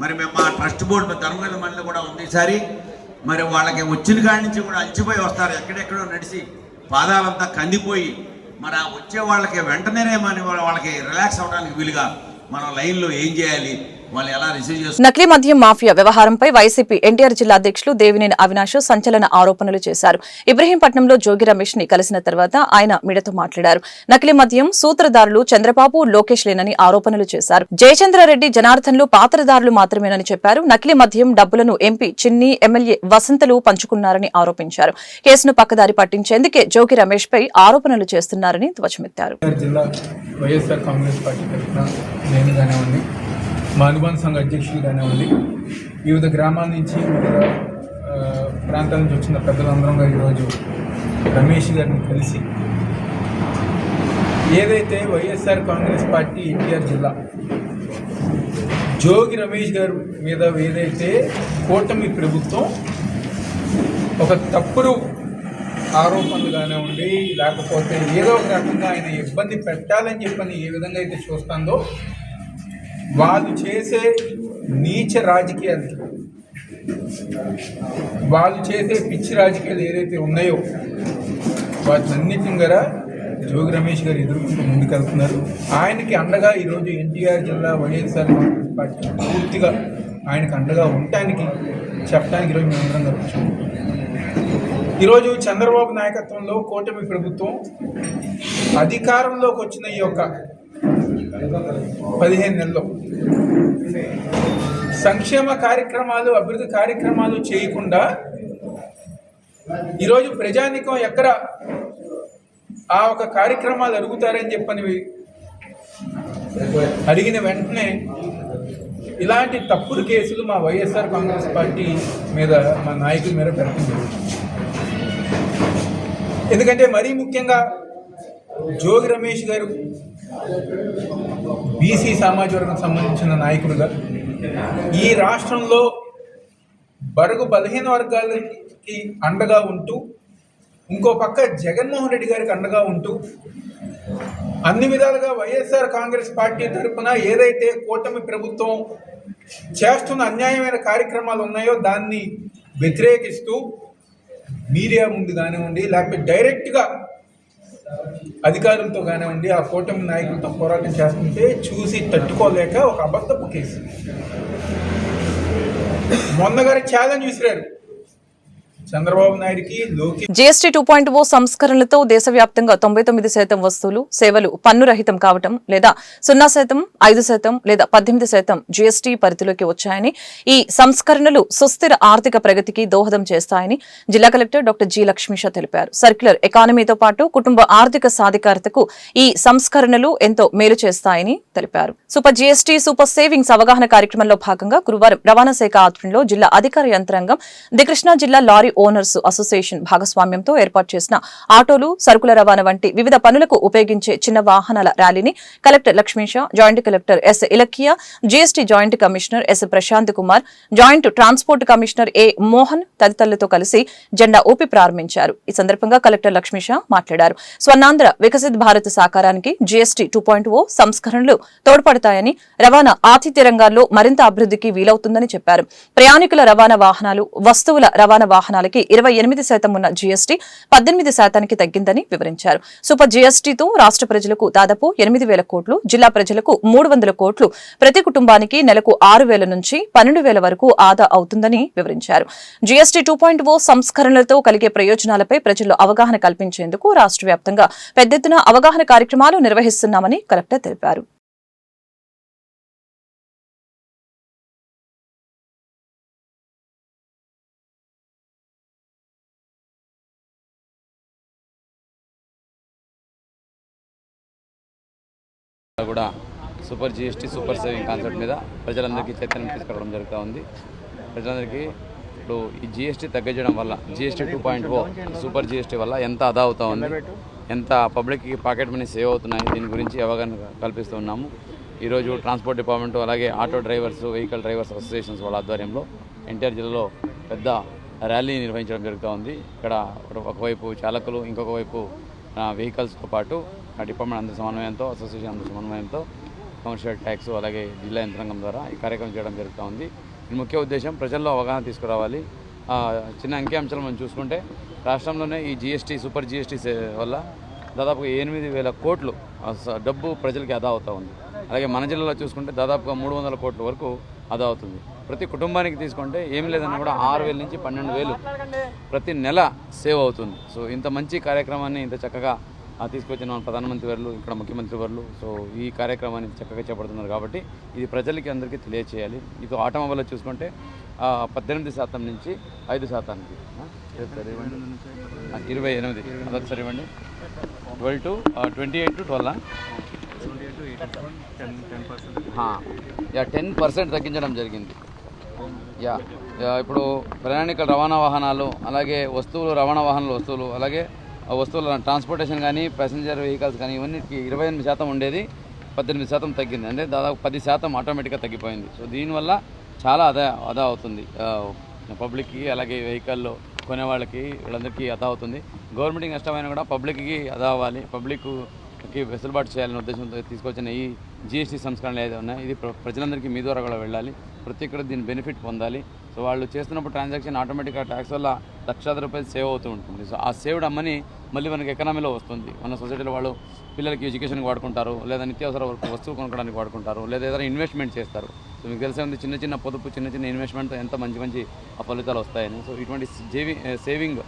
మరి మేము మా ట్రస్ట్ బోర్డు ధర్మగల మండలి కూడా ఉంది ఈసారి. మరి వాళ్ళకి వచ్చిన కాడి నుంచి కూడా అలసిపోయి వస్తారు. ఎక్కడెక్కడో నడిచి పాదాలంతా కందిపోయి మరి ఆ వచ్చే వాళ్ళకి వెంటనే వాళ్ళకి రిలాక్స్ అవ్వడానికి వీలుగా మనం లైన్లో ఏం చేయాలి, వాళ్ళు ఎలా రిసీవ్ చేస్తారు. నకిలీ మద్యం మాఫియా వ్యవహారంపై వైసీపీ ఎన్టీఆర్ జిల్లా అధ్యక్షులు దేవినేని అవినాష్ సంచలన ఆరోపణలు చేశారు. ఇబ్రహీంపట్నంలో జోగి రమేష్ ని కలిసిన తర్వాత ఆయన మీడియాతో మాట్లాడారు. నకిలీ మద్యం సూత్రధారులు చంద్రబాబు, లోకేష్ లేనని ఆరోపణలు చేశారు. జయచంద్రారెడ్డి, జనార్దన్లు పాత్రధారులు మాత్రమేనని చెప్పారు. నకిలీ మద్యం డబ్బులను ఎంపీ చిన్ని, ఎమ్మెల్యే వసంతలు పంచుకున్నారని ఆరోపించారు. కేసును పక్కదారి పట్టించేందుకే జోగి రమేష్ పై ఆరోపణలు చేస్తున్నారని ధ్వజమెత్తారు. మా అనుబంధ సంఘ అధ్యక్షులుగానే ఉంది. వివిధ గ్రామాల నుంచి, వివిధ ప్రాంతాల నుంచి వచ్చిన పెద్దలందరం ఈరోజు రమేష్ గారిని కలిసి ఏదైతే వైఎస్ఆర్ కాంగ్రెస్ పార్టీ ఎన్టీఆర్ జిల్లా జోగి రమేష్ గారు మీద ఏదైతే కూటమి ప్రభుత్వం ఒక తప్పుడు ఆరోపణలు కానివ్వండి, లేకపోతే ఏదో ఒక రకంగా ఆయన ఇబ్బంది పెట్టాలని చెప్పని ఏ విధంగా అయితే చూస్తుందో వాళ్ళు చేసే నీచ రాజకీయాలకి, వాళ్ళు చేసే పిచ్చి రాజకీయాలు ఏదైతే ఉన్నాయో వాటినన్నిటిని కూడా జోగి రమేష్ గారు ఎదుర్కొంటూ ముందుకెళ్తున్నారు. ఆయనకి అండగా ఈరోజు ఎన్టీఆర్ జిల్లా వైఎస్ఆర్ కాంగ్రెస్ పార్టీ పూర్తిగా ఆయనకు అండగా ఉండటానికి చెప్పడానికి ఈరోజు మేమందరం కలుగుతాం. ఈరోజు చంద్రబాబు నాయకత్వంలో కూటమి ప్రభుత్వం అధికారంలోకి వచ్చిన ఈ యొక్క 15 నెలల్లో సంక్షేమ కార్యక్రమాలు, అభివృద్ధి కార్యక్రమాలు చేయకుండా ఈరోజు ప్రజానీకం ఎక్కడ ఆ ఒక కార్యక్రమాలు అడుగుతారని చెప్పని అడిగిన వెంటనే ఇలాంటి తప్పుడు కేసులు మా వైఎస్ఆర్ కాంగ్రెస్ పార్టీ మీద, మా నాయకుల మీద పెట్టడం జరుగుతుంది. ఎందుకంటే మరీ ముఖ్యంగా జోగి రమేష్ గారు బీసీ సామాజిక వర్గం సంబంధించిన నాయకుడుగా ఈ రాష్ట్రంలో బడుగు బలహీన వర్గాలకి అండగా ఉంటూ, ఇంకో పక్క జగన్మోహన్ రెడ్డి గారికి అండగా ఉంటూ, అన్ని విధాలుగా వైఎస్ఆర్ కాంగ్రెస్ పార్టీ తరఫున ఏదైతే కూటమి ప్రభుత్వం చేస్తున్న అన్యాయమైన కార్యక్రమాలు ఉన్నాయో దాన్ని వ్యతిరేకిస్తూ మీడియా ముందు కానివ్వండి, లేకపోతే డైరెక్ట్గా అధికారులతో కానివ్వండి, ఆ కూటమి నాయకులతో పోరాటం చేస్తుంటే చూసి తట్టుకోలేక ఒక అబద్ధపు కేసు మొన్నగారి ఛాలెంజ్ విసిరారు చంద్రబాబు నాయుడికి, లోకేష్. జీఎస్టీ 2.0 సంస్కరణలతో దేశవ్యాప్తంగా 99% వస్తువులు, సేవలు పన్ను రహితం కావటం లేదా 0%, 5% లేదా 18% జీఎస్టీ పరిధిలోకి వచ్చాయని, ఈ సంస్కరణలు సుస్థిర ఆర్థిక ప్రగతికి దోహదం చేస్తాయని జిల్లా కలెక్టర్ డాక్టర్ జి లక్ష్మీష తెలిపారు. సర్క్యులర్ ఎకానమీతో పాటు కుటుంబ ఆర్థిక సాధికారతకు ఈ సంస్కరణలు ఎంతో మేలు చేస్తాయని తెలిపారు. సూపర్ జీఎస్టీ, సూపర్ సేవింగ్స్ అవగాహన కార్యక్రమంలో భాగంగా గురువారం రవాణా శాఖ ఆధ్వర్యంలో జిల్లా అధికార యంత్రాంగం ది కృష్ణా జిల్లా లారీ ఓనర్స్ అసోసియేషన్ భాగస్వామ్యంతో ఏర్పాటు చేసిన ఆటోలు, సరుకుల రవాణా వంటి వివిధ పనులకు ఉపయోగించే చిన్న వాహనాల ర్యాలీని collector Lakshmisha, joint collector S Ilakkiya, GST joint commissioner S Prashant Kumar, joint transport commissioner A Mohan తదితరులతో కలిసి జెండా ఊపి ప్రారంభించారు. ఈ సందర్భంగా కలెక్టర్ లక్ష్మీష మాట్లాడారు. స్వర్ణాంధ్ర వికసిత్ భారత్ సాకారానికి జీఎస్టీ 2.0 సంస్కరణలు తోడ్పడతాయని, రవాణా, ఆతిథ్య రంగాల్లో మరింత అభివృద్ధికి వీలవుతుందని చెప్పారు. ప్రయాణికుల రవాణా వాహనాలు, వస్తువుల రవాణా వాహనాలకి 28% ఉన్న జీఎస్టీ 18% తగ్గిందని వివరించారు. సూపర్ జీఎస్టీతో రాష్ట్ర ప్రజలకు దాదాపు 8,000 కోట్లు, జిల్లా ప్రజలకు 300 కోట్లు, ప్రతి కుటుంబానికి నెలకు 6,000 నుంచి 12,000 వరకు ఆదా అవుతుందని వివరించారు. జీఎస్టీ 2.0 సంస్కరణలతో కలిగే ప్రయోజనాలపై ప్రజల్లో అవగాహన కల్పించేందుకు రాష్ట్ర వ్యాప్తంగా పెద్ద ఎత్తున అవగాహన కార్యక్రమాలు నిర్వహిస్తున్నామని కలెక్టర్ తెలిపారు. కూడా super GST, super saving concept మీద ప్రజలందరికీ చైతన్యం తీసుకురావడం జరుగుతూ ఉంది. ప్రజలందరికీ ఇప్పుడు ఈ జీఎస్టీ తగ్గించడం వల్ల, జీఎస్టీ 2.0 సూపర్ జీఎస్టీ వల్ల ఎంత ఆదా అవుతా ఉంది, ఎంత పబ్లిక్కి పాకెట్ మనీ సేవ్ అవుతున్నాయి, దీని గురించి అవగాహన కల్పిస్తూ ఉన్నాము. ఈరోజు ట్రాన్స్పోర్ట్ డిపార్ట్మెంట్, అలాగే auto drivers, vehicle drivers associations వాళ్ళ ఆధ్వర్యంలో ఎన్టీఆర్ జిల్లాలో పెద్ద ర్యాలీ నిర్వహించడం జరుగుతూ ఉంది. ఇక్కడ ఒకవైపు చాలకులు, ఇంకొక వైపు వెహికల్స్తో పాటు డిపార్ట్మెంట్ అందరి సమన్వయంతో, అసోసియేషన్ అందరి సమన్వయంతో, కమర్షియల్ ట్యాక్స్, అలాగే జిల్లా యంత్రాంగం ద్వారా ఈ కార్యక్రమం చేయడం జరుగుతూ ఉంది. ఈ ముఖ్య ఉద్దేశం ప్రజల్లో అవగాహన తీసుకురావాలి. చిన్న అంశాలు మనం చూసుకుంటే రాష్ట్రంలోనే ఈ జీఎస్టీ, సూపర్ జీఎస్టీ వల్ల దాదాపుగా 8,000 కోట్లు డబ్బు ప్రజలకి ఆదా అవుతూ ఉంది. అలాగే మన జిల్లాలో చూసుకుంటే దాదాపుగా 300 కోట్ల వరకు ఆదా అవుతుంది. ప్రతి కుటుంబానికి తీసుకుంటే ఏం లేదన్నా కూడా 6,000 నుంచి 12,000 ప్రతి నెల సేవ్ అవుతుంది. సో ఇంత మంచి కార్యక్రమాన్ని ఇంత చక్కగా తీసుకొచ్చిన మన ప్రధానమంత్రి వారు, ఇక్కడ ముఖ్యమంత్రి వారు, సో ఈ కార్యక్రమాన్ని చక్కగా చేపడుతున్నారు. కాబట్టి ఇది ప్రజలకి అందరికీ తెలియచేయాలి. ఇక ఆటోమొబైల్లో చూసుకుంటే 18% నుంచి 5%కి 28 అదొకసారి ఇవ్వండి. 12 to 28 to 12 10% తగ్గించడం జరిగింది. ఇప్పుడు ప్రయాణికుల రవాణా వాహనాలు, అలాగే వస్తువులు రవాణా వాహనాలు, వస్తువులు, అలాగే వస్తువుల ట్రాన్స్పోర్టేషన్ కానీ, ప్యాసింజర్ వెహికల్స్ కానీ, ఇవన్నిటికి 28% ఉండేది 18% తగ్గింది. అంటే దాదాపు 10% ఆటోమేటిక్గా తగ్గిపోయింది. సో దీనివల్ల చాలా ఆదా అవుతుంది పబ్లిక్కి, అలాగే వెహికల్లో కొనే వాళ్ళకి, వీళ్ళందరికీ ఆదా అవుతుంది. గవర్నమెంట్కి నష్టమైనా కూడా పబ్లిక్కి ఆదా అవ్వాలి, పబ్లిక్కి వెసులుబాటు చేయాలనే ఉద్దేశంతో తీసుకొచ్చిన ఈ జీఎస్టీ సంస్కరణలు ఏదైతే ఉన్నాయో ఇది ప్రజలందరికీ మీ ద్వారా కూడా వెళ్ళాలి, ప్రతి ఒక్కరు దీని బెనిఫిట్ పొందాలి. సో వాళ్ళు చేస్తున్నప్పుడు ట్రాన్సాక్షన్ ఆటోమేటిక్గా ట్యాక్స్ వల్ల లక్షలాది రూపాయలు సేవ్ అవుతూ ఉంటుంది. సో ఆ సేవ్డ్ అమ్మని మళ్ళీ మనకి ఎకనామీలో వస్తుంది. మన సొసైటీలో వాళ్ళు పిల్లలకి ఎడ్యుకేషన్కి వాడుకుంటారు, లేదా నిత్యావసర వస్తువు కొనుక్కోవడానికి వాడుకుంటారు, లేదా ఏదైనా ఇన్వెస్ట్మెంట్ చేస్తారు. సో మీకు తెలిసే ఉంది, చిన్న చిన్న పొదుపు, చిన్న చిన్న ఇన్వెస్ట్మెంట్తో ఎంత మంచి ఫలితాలు వస్తాయని. సో ఇటువంటి సేవింగ్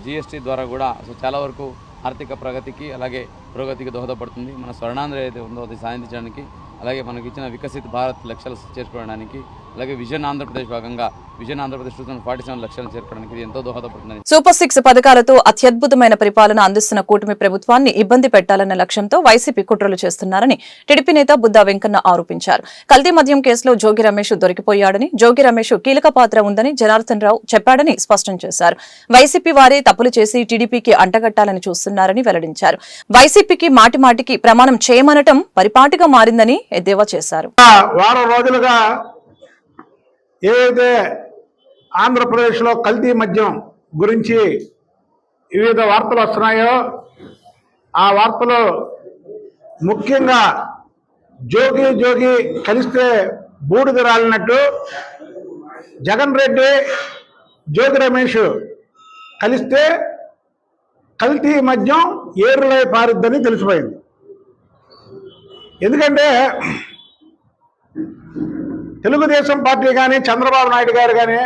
జీఎస్టీ ద్వారా కూడా సో చాలా వరకు ఆర్థిక ప్రగతికి, అలాగే పురోగతికి దోహదపడుతుంది. మన స్వర్ణాంధ్ర ఏదైతే ఉందో అది సాధించడానికి, అలాగే మనకి ఇచ్చిన వికసిత్ భారత్ లక్ష్యాలు చేరుకోవడానికి, అలాగే విజన్ ఆంధ్రప్రదేశ్ భాగంగా విజన్ ఆంధ్రప్రదేశ్ 2047 లక్ష్యాలను చేరుకోవడానికి ఇది ఎంతో దోహదపడుతుంది. సూపర్ 6 పథకాలతో అత్యద్భుతమైన పరిపాలన అందిస్తున్న కూటమి ప్రభుత్వాన్ని ఇబ్బంది పెట్టాలన్న లక్ష్యంతో వైసీపీ కుట్రలు చేస్తున్నారని టీడీపీ నేత బుద్దా వెంకన్న ఆరోపించారు. కల్తీ మద్యం కేసులో జోగి రమేష్ దొరికిపోయాడని, జోగి రమేష్ కీలక పాత్ర ఉందని జనార్దన్ రావు చెప్పాడని స్పష్టం చేశారు. వైసీపీ వారే తప్పులు చేసి టీడీపీకి అంటగట్టాలని చూస్తున్నారని వెల్లడించారు. వైసీపీకి మాటిమాటికి ప్రమాణం చేయమనటం పరిపాటిగా మారిందని ఎద్దేవా చేశారు. వారం రోజులుగా ఏదైతే ఆంధ్రప్రదేశ్లో కల్తీ మద్యం గురించి వివిధ వార్తలు వస్తున్నాయో ఆ వార్తలు ముఖ్యంగా జోగి కలిస్తే బూడిద రాలినట్టు జగన్ రెడ్డి, జోగి రమేష్ కలిస్తే కల్తీ మద్యం ఏరులై పారుద్దని తెలిసిపోయింది. ఎందుకంటే తెలుగుదేశం పార్టీ కానీ, చంద్రబాబు నాయుడు గారు కానీ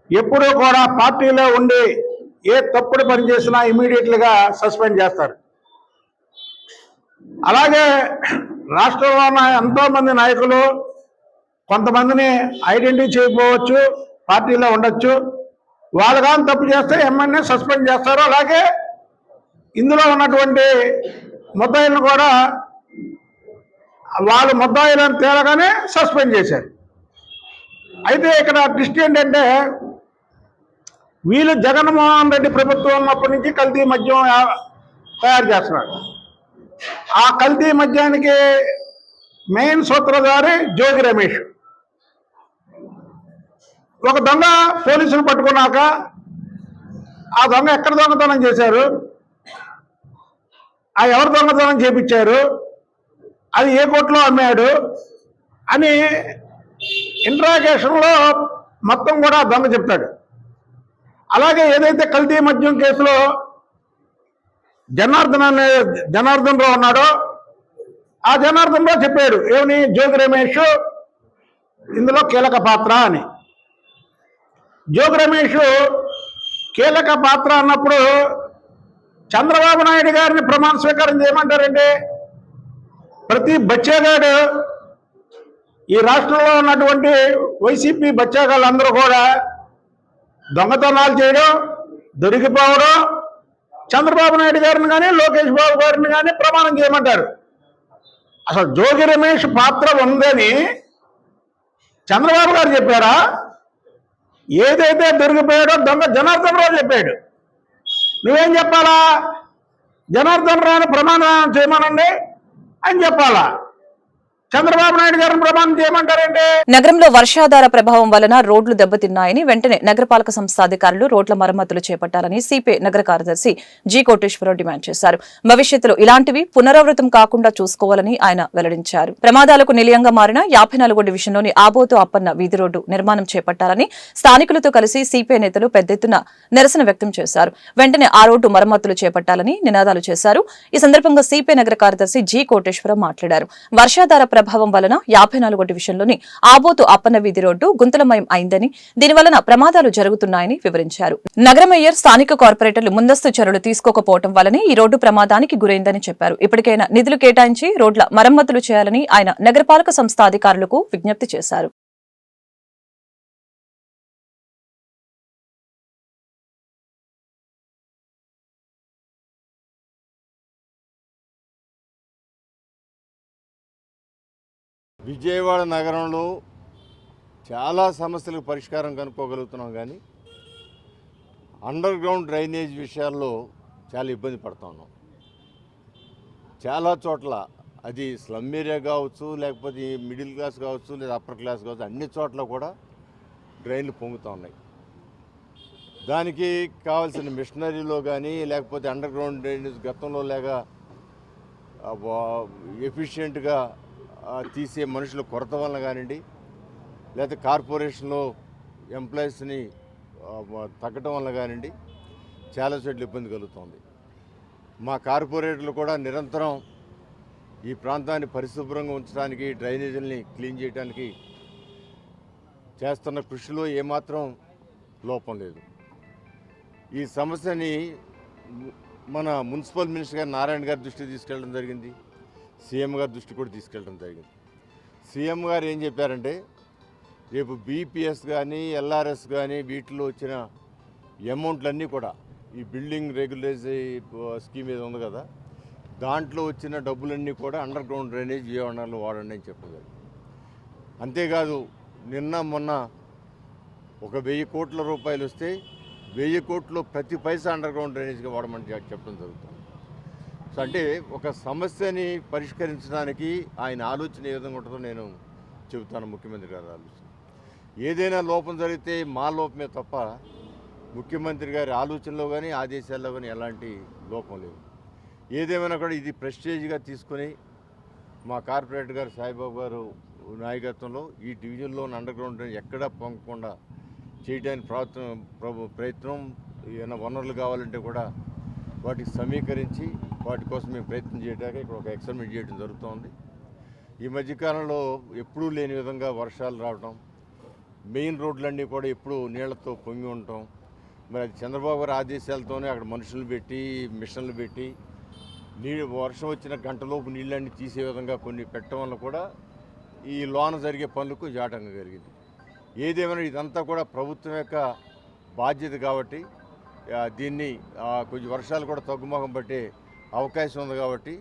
ఎప్పుడూ కూడా పార్టీలో ఉండి ఏ తప్పుడు పని చేసినా ఇమీడియట్లుగా సస్పెండ్ చేస్తారు. అలాగే రాష్ట్రంలో ఉన్న ఎంతోమంది నాయకులు కొంతమందిని ఐడెంటిఫై చేయకపోవచ్చు, పార్టీలో ఉండొచ్చు, వాళ్ళు కానీ తప్పు చేస్తే ఎమ్మెల్యే సస్పెండ్ చేస్తారు. అలాగే ఇందులో ఉన్నటువంటి ముద్దాయిలను కూడా వాళ్ళు ముద్దాయిలను తేలగానే సస్పెండ్ చేశారు. అయితే ఇక్కడ ట్విస్ట్ ఏంటంటే వీళ్ళు జగన్మోహన్ రెడ్డి ప్రభుత్వం ఉన్నప్పటి నుంచి కల్తీ మద్యం తయారు చేస్తున్నారు. ఆ కల్తీ మద్యానికి మెయిన్ సూత్రధారి జోగి రమేష్. ఒక దొంగ పోలీసులు పట్టుకున్నాక ఆ దొంగ ఎక్కడ దొంగతనం చేశారు, ఆ ఎవరు దొంగతనం చేపించారు, అది ఏ కోర్టులో అమ్మాడు అని ఇంట్రాగేషన్లో మొత్తం కూడా దొంగ చెప్తాడు. అలాగే ఏదైతే కల్తీ మద్యం కేసులో జనార్దన్ రావు ఉన్నాడో ఆ జనార్దన్ రావు చెప్పాడు ఏమని, జోగి రమేష్ ఇందులో కీలక పాత్ర అని. జోగి రమేష్ కీలక పాత్ర అన్నప్పుడు చంద్రబాబు నాయుడు గారిని ప్రమాణ స్వీకారం చేయమంటారండి. ప్రతి బచ్చాగాడు ఈ రాష్ట్రంలో ఉన్నటువంటి వైసీపీ బచ్చాగాళ్ళందరూ కూడా దొంగతనాలు చేయడం, దొరికిపోవడం, చంద్రబాబు నాయుడు గారిని కానీ లోకేష్ బాబు గారిని కానీ ప్రమాణం చేయమంటారు. అసలు జోగి రమేష్ పాత్ర ఉందని చంద్రబాబు గారు చెప్పారా? ఏదైతే దొరికిపోయాడో దొంగ జనార్దన్ రావు చెప్పాడు. నువ్వేం చెప్పాలా? జనార్దన్ రావుని ప్రమాణం చేయమనండి అని చెప్పాలా? చంద్రబాబు నాయుడు గారిని ప్రమాణం చేయమంటారంటే. నగరంలో వర్షాధార ప్రభావం వలన రోడ్లు దెబ్బతిన్నాయని వెంటనే నగరపాలక సంస్థ అధికారులు రోడ్ల మరమ్మతులు చేపట్టాలని సిపిఐ నగర కార్యదర్శి జి కోటేశ్వరరావు డిమాండ్ చేశారు. భవిష్యత్తులో ఇలాంటివి పునరావృతం కాకుండా చూసుకోవాలని ఆయన వెల్లడించారు. ప్రమాదాలకు నిలయంగా మారిన 54 డివిజన్లోని ఆబోతు అప్పన్న వీధి రోడ్డు నిర్మాణం చేపట్టాలని స్థానికులతో కలిసి సిపిఐ నేతలు పెద్ద ఎత్తున నిరసన వ్యక్తం చేశారు. వెంటనే ఆ రోడ్డు మరమ్మతులు చేపట్టాలని నినాదాలు చేశారు. ఈ సందర్భంగా సిపిఐ నగర కార్యదర్శి జి కోటేశ్వరరావు మాట్లాడారు. వర్షాధార ప్రభావం వలన 54 డివిజన్లోని ఆబోతు అప్పన్న వీధి రోడ్డు గుంతలమయం అయిందని, దీనివలన ప్రమాదాలు జరుగుతున్నాయని వివరించారు. నగర మేయర్, స్థానిక కార్పొరేటర్లు ముందస్తు చర్యలు తీసుకోకపోవడం వల్లనే ఈ రోడ్డు ప్రమాదానికి గురైందని చెప్పారు. ఇప్పటికైనా నిధులు కేటాయించి రోడ్ల మరమ్మతులు చేయాలని ఆయన నగరపాలక సంస్థ అధికారులకు విజ్ఞప్తి చేశారు. విజయవాడ నగరంలో చాలా సమస్యలకు పరిష్కారం కనుక్కోగలుగుతున్నాం, కానీ అండర్ గ్రౌండ్ డ్రైనేజ్ విషయాల్లో చాలా ఇబ్బంది పడుతూ ఉన్నాం. చాలా చోట్ల అది స్లమ్ ఏరియా కావచ్చు, లేకపోతే మిడిల్ క్లాస్ కావచ్చు, లేదా అప్పర్ క్లాస్ కావచ్చు, అన్ని చోట్ల కూడా డ్రైన్లు పొంగుతూ ఉన్నాయి. దానికి కావాల్సిన మిషనరీలో కానీ, లేకపోతే అండర్ గ్రౌండ్ డ్రైనేజ్ గతంలో లేక ఎఫిషియెంట్గా తీసే మనుషుల కొరత వలన కానివ్వండి, లేకపోతే కార్పొరేషన్లో ఎంప్లాయీస్ని తగ్గటం వల్ల కానివ్వండి, చాలా చోట్ల ఇబ్బంది కలుగుతుంది. మా కార్పొరేటర్లు కూడా నిరంతరం ఈ ప్రాంతాన్ని పరిశుభ్రంగా ఉంచడానికి, డ్రైనేజీల్ని క్లీన్ చేయడానికి చేస్తున్న కృషిలో ఏమాత్రం లోపం లేదు. ఈ సమస్యని మన మున్సిపల్ మినిస్టర్ గారు నారాయణ గారి దృష్టికి తీసుకెళ్ళడం జరిగింది, సీఎం గారి దృష్టి కూడా తీసుకెళ్ళడం జరిగింది. సీఎం గారు ఏం చెప్పారంటే, రేపు బీపీఎస్ కానీ ఎల్ఆర్ఎస్ కానీ వీటిలో వచ్చిన అమౌంట్లన్నీ కూడా ఈ బిల్డింగ్ రెగ్యులేటరీ స్కీమ్ ఏదో ఉంది కదా, దాంట్లో వచ్చిన డబ్బులన్నీ కూడా అండర్ గ్రౌండ్ డ్రైనేజ్ విజయవాడలో వాడండి అని చెప్పారు. అంతేకాదు, నిన్న మొన్న 1,000 కోట్ల రూపాయలు వస్తే 1000 కోట్లు ప్రతి పైసా అండర్ గ్రౌండ్ డ్రైనేజ్గా వాడమని చెప్పడం జరుగుతుంది. సో అంటే ఒక సమస్యని పరిష్కరించడానికి ఆయన ఆలోచన ఏ విధంగా ఉంటుందో నేను చెబుతాను. ముఖ్యమంత్రి గారి ఆలోచన ఏదైనా లోపం జరిగితే మా లోపమే తప్ప ముఖ్యమంత్రి గారి ఆలోచనలో కానీ ఆదేశాల్లో కానీ ఎలాంటి లోపం లేదు. ఏదేమైనా కూడా ఇది ప్రెస్టేజ్గా తీసుకొని మా కార్పొరేటర్ గారు సాయిబాబు గారు నాయకత్వంలో ఈ డివిజన్లో అండర్ గ్రౌండ్ డ్రైనేజ్ ఎక్కడా పొంగకుండా చేయడానికి ప్రయత్నం, ఏమైనా వనరులు కావాలంటే కూడా వాటికి సమీకరించి వాటి కోసం మేము ప్రయత్నం చేయడానికి ఇక్కడ ఒక ఎక్స్పెరిమెంట్ చేయడం జరుగుతోంది. ఈ మధ్యకాలంలో ఎప్పుడూ లేని విధంగా వర్షాలు రావడం, మెయిన్ రోడ్లన్నీ కూడా ఎప్పుడూ నీళ్లతో పొంగి ఉండటం, మరి అది చంద్రబాబు గారి ఆదేశాలతోనే అక్కడ మనుషులు పెట్టి మిషన్లు పెట్టి వర్షం వచ్చిన గంటలోపు నీళ్ళన్నీ తీసే విధంగా కొన్ని పెట్టడం వల్ల కూడా ఈ లోన జరిగే పనులకు జాటంగా జరిగింది. ఏదేమైనా ఇదంతా కూడా ప్రభుత్వం యొక్క బాధ్యత కాబట్టి దీన్ని కొంచెం వర్షాలు కూడా తగ్గుముఖం పట్టే అవకాశం ఉంది కాబట్టి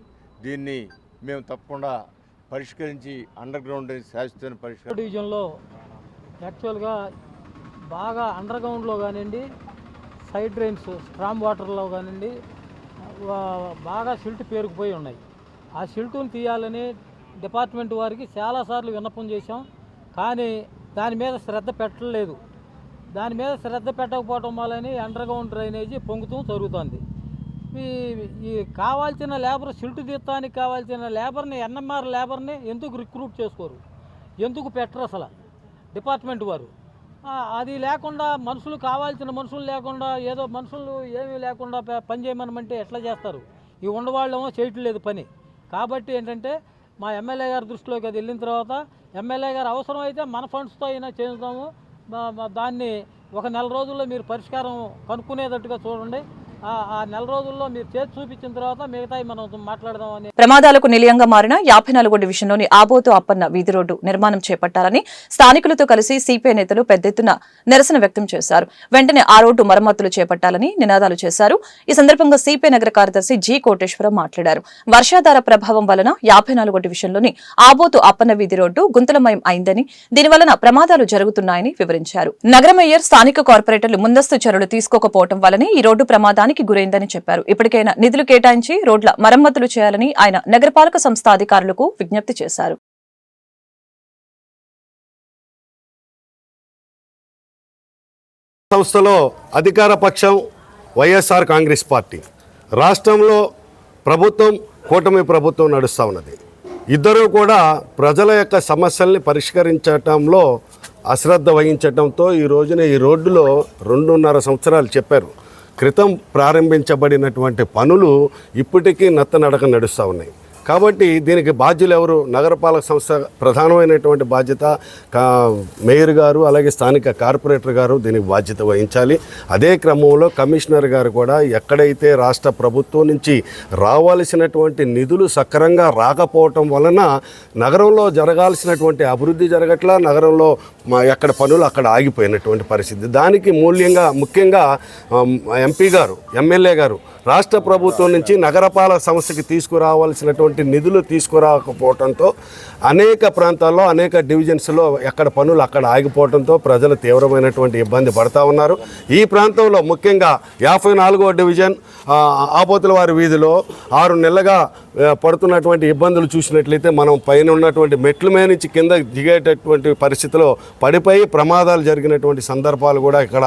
దీన్ని మేము తప్పకుండా పరిష్కరించి అండర్ గ్రౌండ్ శాశ్వత పరిష్కారం. డివిజన్లో యాక్చువల్గా బాగా అండర్ గ్రౌండ్లో కానివ్వండి, సైడ్ డ్రైన్స్ స్ట్రామ్ వాటర్లో కానివ్వండి బాగా సిల్ట్ పేరుకుపోయి ఉన్నాయి. ఆ సిల్టును తీయాలని డిపార్ట్మెంట్ వారికి చాలాసార్లు విన్నపం చేశాం, కానీ దాని మీద శ్రద్ధ పెట్టలేదు. దాని మీద శ్రద్ధ పెట్టకపోవటం వల్లనే అండర్గ్రౌండ్ డ్రైనేజీ పొంగుతూ జరుగుతుంది. ఈ కావాల్సిన లేబర్ సిల్టు తీయడానికి కావాల్సిన లేబర్ని ఎన్ఎంఆర్ లేబర్ని ఎందుకు రిక్రూట్ చేసుకోరు, ఎందుకు పెట్టరు అసలు డిపార్ట్మెంట్ వారు? అది లేకుండా మనుషులు కావాల్సిన మనుషులు లేకుండా ఏదో మనుషులు ఏమీ లేకుండా పని చేయమనమంటే ఎట్లా చేస్తారు? ఈ ఉండవాళ్ళేమో చేయట్లేదు పని. కాబట్టి ఏంటంటే మా ఎమ్మెల్యే గారి దృష్టిలోకి అది వెళ్ళిన తర్వాత ఎమ్మెల్యే గారు అవసరం అయితే మన ఫండ్స్తో అయినా చేస్తాము, దాన్ని ఒక నెల రోజుల్లో మీరు పరిష్కారం కనుక్కునేటట్టుగా చూడండి. ఆ నెల రోజుల్లో మీరు చేసి చూపించిన తర్వాత మిగతాయి మనం మాట్లాడదామని. ప్రమాదాలకు నిలయంగా మారిన 54 డివిజన్లోని ఆబోతు అప్పన్న వీధి రోడ్డు నిర్మాణం చేపట్టాలని స్థానికులతో కలిసి సిపిఐ నేతలు పెద్ద ఎత్తున నిరసన వ్యక్తం చేశారు. వెంటనే ఆ రోడ్డు మరమ్మతులు చేపట్టాలని నినాదాలు చేశారు. ఈ సందర్భంగా సిపిఐ నగర కార్యదర్శి జి కోటేశ్వరం మాట్లాడారు. వర్షాధార ప్రభావం వలన 54 డివిజన్లోని ఆబోతు అప్పన్న వీధి రోడ్డు గుంతలమయం అయిందని, దీనివలన ప్రమాదాలు జరుగుతున్నాయని వివరించారు. నగర మేయర్ స్థానిక కార్పొరేటర్లు ముందస్తు చర్యలు తీసుకోకపోవడం వల్లనే ఈ రోడ్డు ప్రమాదానికి గురైందని చెప్పారు. ఇప్పటికైనా నిధులు కేటాయించి రోడ్ల మరమ్మతులు చేయాలని ఆయన నగరపాలక సంస్థ అధికారులకు విజ్ఞప్తి చేశారు. సంస్థలో అధికార పక్షం వైఎస్ఆర్ కాంగ్రెస్ పార్టీ, రాష్ట్రంలో ప్రభుత్వం కూటమి ప్రభుత్వం నడుస్తూ ఉన్నది. ఇద్దరూ కూడా ప్రజల యొక్క సమస్యల్ని పరిష్కరించటంలో అశ్రద్ధ వహించటంతో ఈ రోజున ఈ రోడ్డులో 2.5 సంవత్సరాలు చెప్పారు క్రితం ప్రారంభించబడినటువంటి పనులు ఇప్పటికీ నత్తనడక నడుస్తూ ఉన్నాయి. కాబట్టి దీనికి బాధ్యులు ఎవరు? నగరపాలక సంస్థ ప్రధానమైనటువంటి బాధ్యత మేయర్ గారు, అలాగే స్థానిక కార్పొరేటర్ గారు దీనికి బాధ్యత వహించాలి. అదే క్రమంలో కమిషనర్ గారు కూడా ఎక్కడైతే రాష్ట్ర ప్రభుత్వం నుంచి రావాల్సినటువంటి నిధులు సక్రమంగా రాకపోవటం వలన నగరంలో జరగాల్సినటువంటి అభివృద్ధి జరగట్లా, నగరంలో ఎక్కడ పనులు అక్కడ ఆగిపోయినటువంటి పరిస్థితి. దానికి ముఖ్యంగా ఎంపీ గారు, ఎమ్మెల్యే గారు రాష్ట్ర ప్రభుత్వం నుంచి నగరపాలక సంస్థకి తీసుకురావాల్సినటువంటి నిధులు తీసుకురాకపోవడంతో అనేక ప్రాంతాల్లో, అనేక డివిజన్స్లో ఎక్కడ పనులు అక్కడ ఆగిపోవడంతో ప్రజలు తీవ్రమైనటువంటి ఇబ్బంది పడతా ఉన్నారు. ఈ ప్రాంతంలో ముఖ్యంగా 54వ డివిజన్ ఆపోతుల వారి వీధిలో 6 నెలలుగా పడుతున్నటువంటి ఇబ్బందులు చూసినట్లయితే మనం పైన ఉన్నటువంటి మెట్ల మీద నుంచి కింద దిగేటటువంటి పరిస్థితిలో పడిపోయి ప్రమాదాలు జరిగినటువంటి సందర్భాలు కూడా ఇక్కడ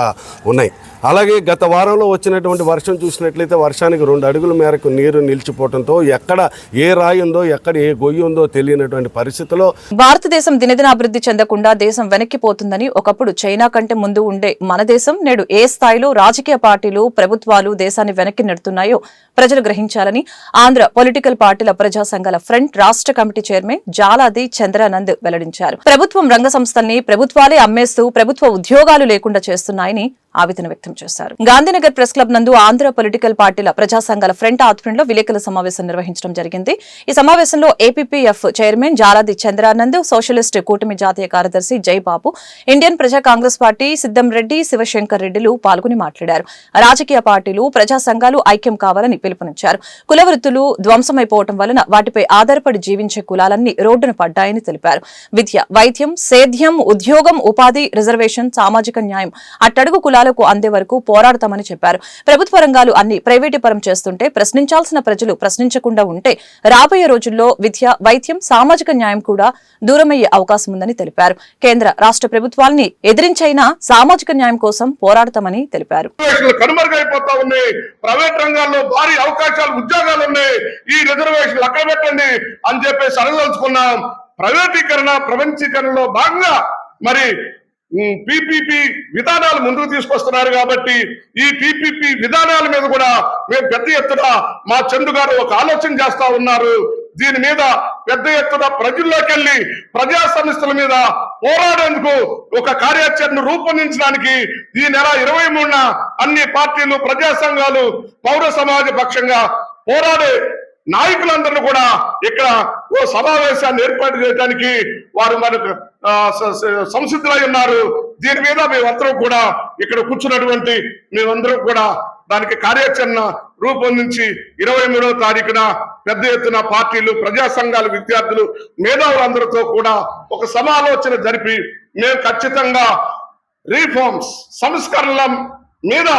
ఉన్నాయి. అలాగే గత వారంలో వచ్చినటువంటి వర్షం చూసినట్లయితే వర్షానికి 2 అడుగుల మేరకు నీరు నిలిచిపోవడంతో ఎక్కడ ఏ రాయి ఉందో, ఎక్కడ ఏ గొయ్యి ఉందో తెలియనటువంటి పరిస్థితిలో భారతదేశం దినదిన అభివృద్ధి చెందకుండా దేశం వెనక్కిపోతుందని, ఒకప్పుడు చైనా కంటే ముందు ఉండే మన దేశం నేడు ఏ స్థాయిలో రాజకీయ పార్టీలు, ప్రభుత్వాలు దేశాన్ని వెనక్కి నెడుతున్నాయో ప్రజలు గ్రహించాలని ఆంధ్ర పొలిటికల్ పార్టీల ప్రజా సంఘాల ఫ్రంట్ రాష్ట్ర కమిటీ చైర్మన్ జాలాది చంద్రానంద్ వెల్లడించారు. ప్రభుత్వం రంగ సంస్థల్ని ప్రభుత్వాలే అమ్మేస్తూ ప్రభుత్వ ఉద్యోగాలు లేకుండా చేస్తున్నాయని ఆవేదన వ్యక్తం చేశారు. గాంధీనగర్ ప్రెస్ క్లబ్ నందు ఆంధ్ర పొలిటికల్ పార్టీల ప్రజా సంఘాల ఫ్రంట్ ఆధ్వర్యంలో విలేకరుల సమావేశం నిర్వహించడం జరిగింది. ఈ సమావేశంలో ఏపీపీఎఫ్ చైర్మన్ జాలాది చంద్రానంద్, సోషలిస్ట్ కూటమి జాతీయ కార్యదర్శి జైబాబు, ఇండియన్ ప్రజా కాంగ్రెస్ పార్టీ సిద్దం రెడ్డి, శివశంకర్ రెడ్డిలు పాల్గొని మాట్లాడారు. రాజకీయ పార్టీలు, ప్రజా సంఘాలు ఐక్యం కావాలని పిలుపునిచ్చారు. కుల వృత్తులు ధ్వంసమైపోవడం వలన వాటిపై ఆధారపడి జీవించే కులాలన్నీ రోడ్డున పడ్డాయని తెలిపారు. విద్య, వైద్యం, సేద్యం, ఉద్యోగం, ఉపాధి, రిజర్వేషన్, సామాజిక న్యాయం అట్టడుగు కులాలకు అందే వరకు పోరాడతామని చెప్పారు. ప్రభుత్వ రంగాలు అన్ని ప్రైవేటీపరం చేస్తుంటే ప్రశ్నించాల్సిన ప్రజలు ప్రశ్నించకుండా ఉంటే రాబోయే రోజుల్లో విద్య, వైద్యం, సామాజిక న్యాయం కూడా దూరమయ్యే అవకాశం ఉందని తెలిపారు. కేంద్ర, రాష్ట్ర ప్రభుత్వాలని ఎదిరించైనా సామాజిక న్యాయం కోసం పోరాడతామని తెలిపారు. కనుమరుగైపోతా ఉన్నాయి. ప్రైవేట్ రంగాల్లో భారీ అవకాశాలు, ఉద్యోగాలు ఉన్నాయి. ఈ రిజర్వేషన్లు అక్కడ పెట్టండి అని చెప్పేసి అడగదలుచుకున్నాం. ప్రైవేటీకరణ, ప్రపంచీకరణలో భాగంగా మరి పీపీపీ విధానాలు ముందుకు తీసుకొస్తున్నారు. కాబట్టి ఈ పీపీపీ విధానాల మీద కూడా మేము పెద్ద ఎత్తున మా చందు గారు ఒక ఆలోచన చేస్తా ఉన్నారు. దీని మీద పెద్ద ఎత్తున ప్రజల్లోకి వెళ్లి ప్రజా సమస్యల మీద పోరాడేందుకు ఒక కార్యాచరణ రూపొందించడానికి ఈ నెల 23న అన్ని పార్టీలు, ప్రజా సంఘాలు, పౌర సమాజ పక్షంగా పోరాడే నాయకులందరూ కూడా ఇక్కడ ఓ సమావేశాన్ని ఏర్పాటు చేయడానికి వారు మనకు సంసిద్ధులై ఉన్నారు. దీని మీద మేమందరం కూడా ఇక్కడ కూర్చున్నటువంటి మేమందరం కూడా దానికి కార్యాచరణ రూపొందించి 23వ తారీఖున పెద్ద ఎత్తున పార్టీలు, ప్రజా సంఘాలు, విద్యార్థులు, మేధావులందరితో కూడా ఒక సమాలోచన జరిపి మేము ఖచ్చితంగా రీఫార్మ్స్, సంస్కరణల మీద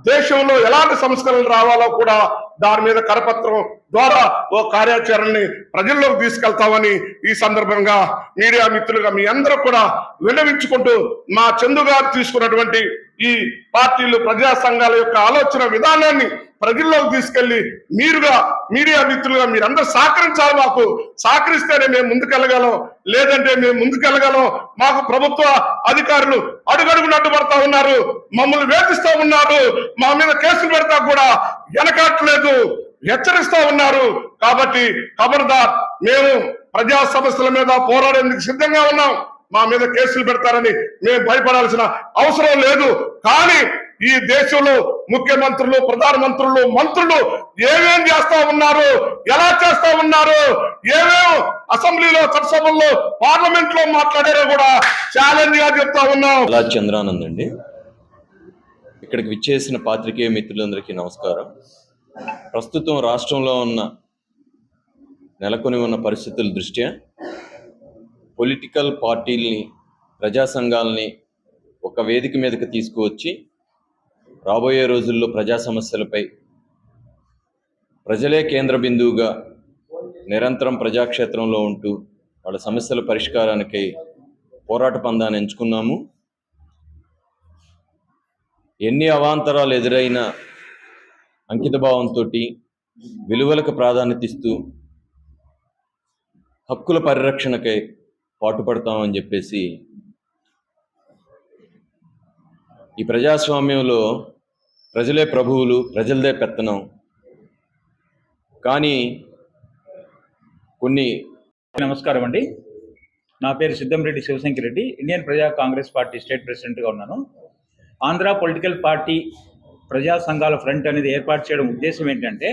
దేశంలో ఎలాంటి సంస్కరణలు రావాలో కూడా దాని మీద కరపత్రం ద్వారా ఓ కార్యాచరణని ప్రజల్లోకి తీసుకెళ్తామని ఈ సందర్భంగా మీడియా మిత్రులుగా మీ అందరూ కూడా విన్నవించుకుంటూ మా చందు గారు తీసుకున్నటువంటి ఈ పార్టీలు ప్రజా సంఘాల యొక్క ఆలోచన విధానాన్ని ప్రజల్లోకి తీసుకెళ్లి మీడియా మిత్రులుగా మీరందరూ సహకరించాలి. మాకు సహకరిస్తేనే మేము ముందుకెళ్ళగలం, లేదంటే మేము ముందుకెళ్ళగలం. మాకు ప్రభుత్వ అధికారులు అడుగడుగున అడ్డుపడతా ఉన్నారు, మమ్మల్ని వేధిస్తా ఉన్నారు, మా మీద కేసులు పెడతా కూడా వెనకాట్లేదు, హెచ్చరిస్తా ఉన్నారు. కాబట్టి ఖబర్దార్, మేము ప్రజా సమస్యల మీద పోరాడేందుకు సిద్ధంగా ఉన్నాం. మా మీద కేసులు పెడతారని మేము భయపడాల్సిన అవసరం లేదు. కానీ ఈ దేశంలో ముఖ్యమంత్రులు, ప్రధానమంత్రులు, మంత్రులు ఏమేం చేస్తా ఉన్నారు, ఎలా చేస్తా ఉన్నారు, ఏమేం అసెంబ్లీలో, చట్టసభల్లో, పార్లమెంట్ లో మాట్లాడారో కూడా ఛాలెంజ్ గా చెప్తా ఉన్నాం. అలా చంద్రానంద్ అండి. ఇక్కడికి విచ్చేసిన పాత్రికేయ మిత్రులందరికీ నమస్కారం. ప్రస్తుతం రాష్ట్రంలో నెలకొని ఉన్న పరిస్థితుల దృష్ట్యా పొలిటికల్ పార్టీల్ని, ప్రజా సంఘాలని ఒక వేదిక మీదకి తీసుకువచ్చి రాబోయే రోజుల్లో ప్రజా సమస్యలపై ప్రజలే కేంద్ర బిందువుగా నిరంతరం ప్రజాక్షేత్రంలో ఉంటూ వాళ్ళ సమస్యల పరిష్కారానికి పోరాట పందాన్ని ఎంచుకున్నాము. ఎన్ని అవాంతరాలు ఎదురైనా అంకితభావంతో విలువలకు ప్రాధాన్యత ఇస్తూ హక్కుల పరిరక్షణకై పాటుపడతామని చెప్పేసి ఈ ప్రజాస్వామ్యంలో ప్రజలే ప్రభువులు, ప్రజలదే పెత్తనం. కానీ నమస్కారం అండి. నా పేరు సిద్ధంరెడ్డి శివశంకర్ రెడ్డి, ఇండియన్ ప్రజా కాంగ్రెస్ పార్టీ స్టేట్ ప్రెసిడెంట్గా ఉన్నాను. ఆంధ్ర పొలిటికల్ పార్టీ ప్రజా సంఘాల ఫ్రంట్ అనేది ఏర్పాటు చేయడం ఉద్దేశం ఏంటంటే,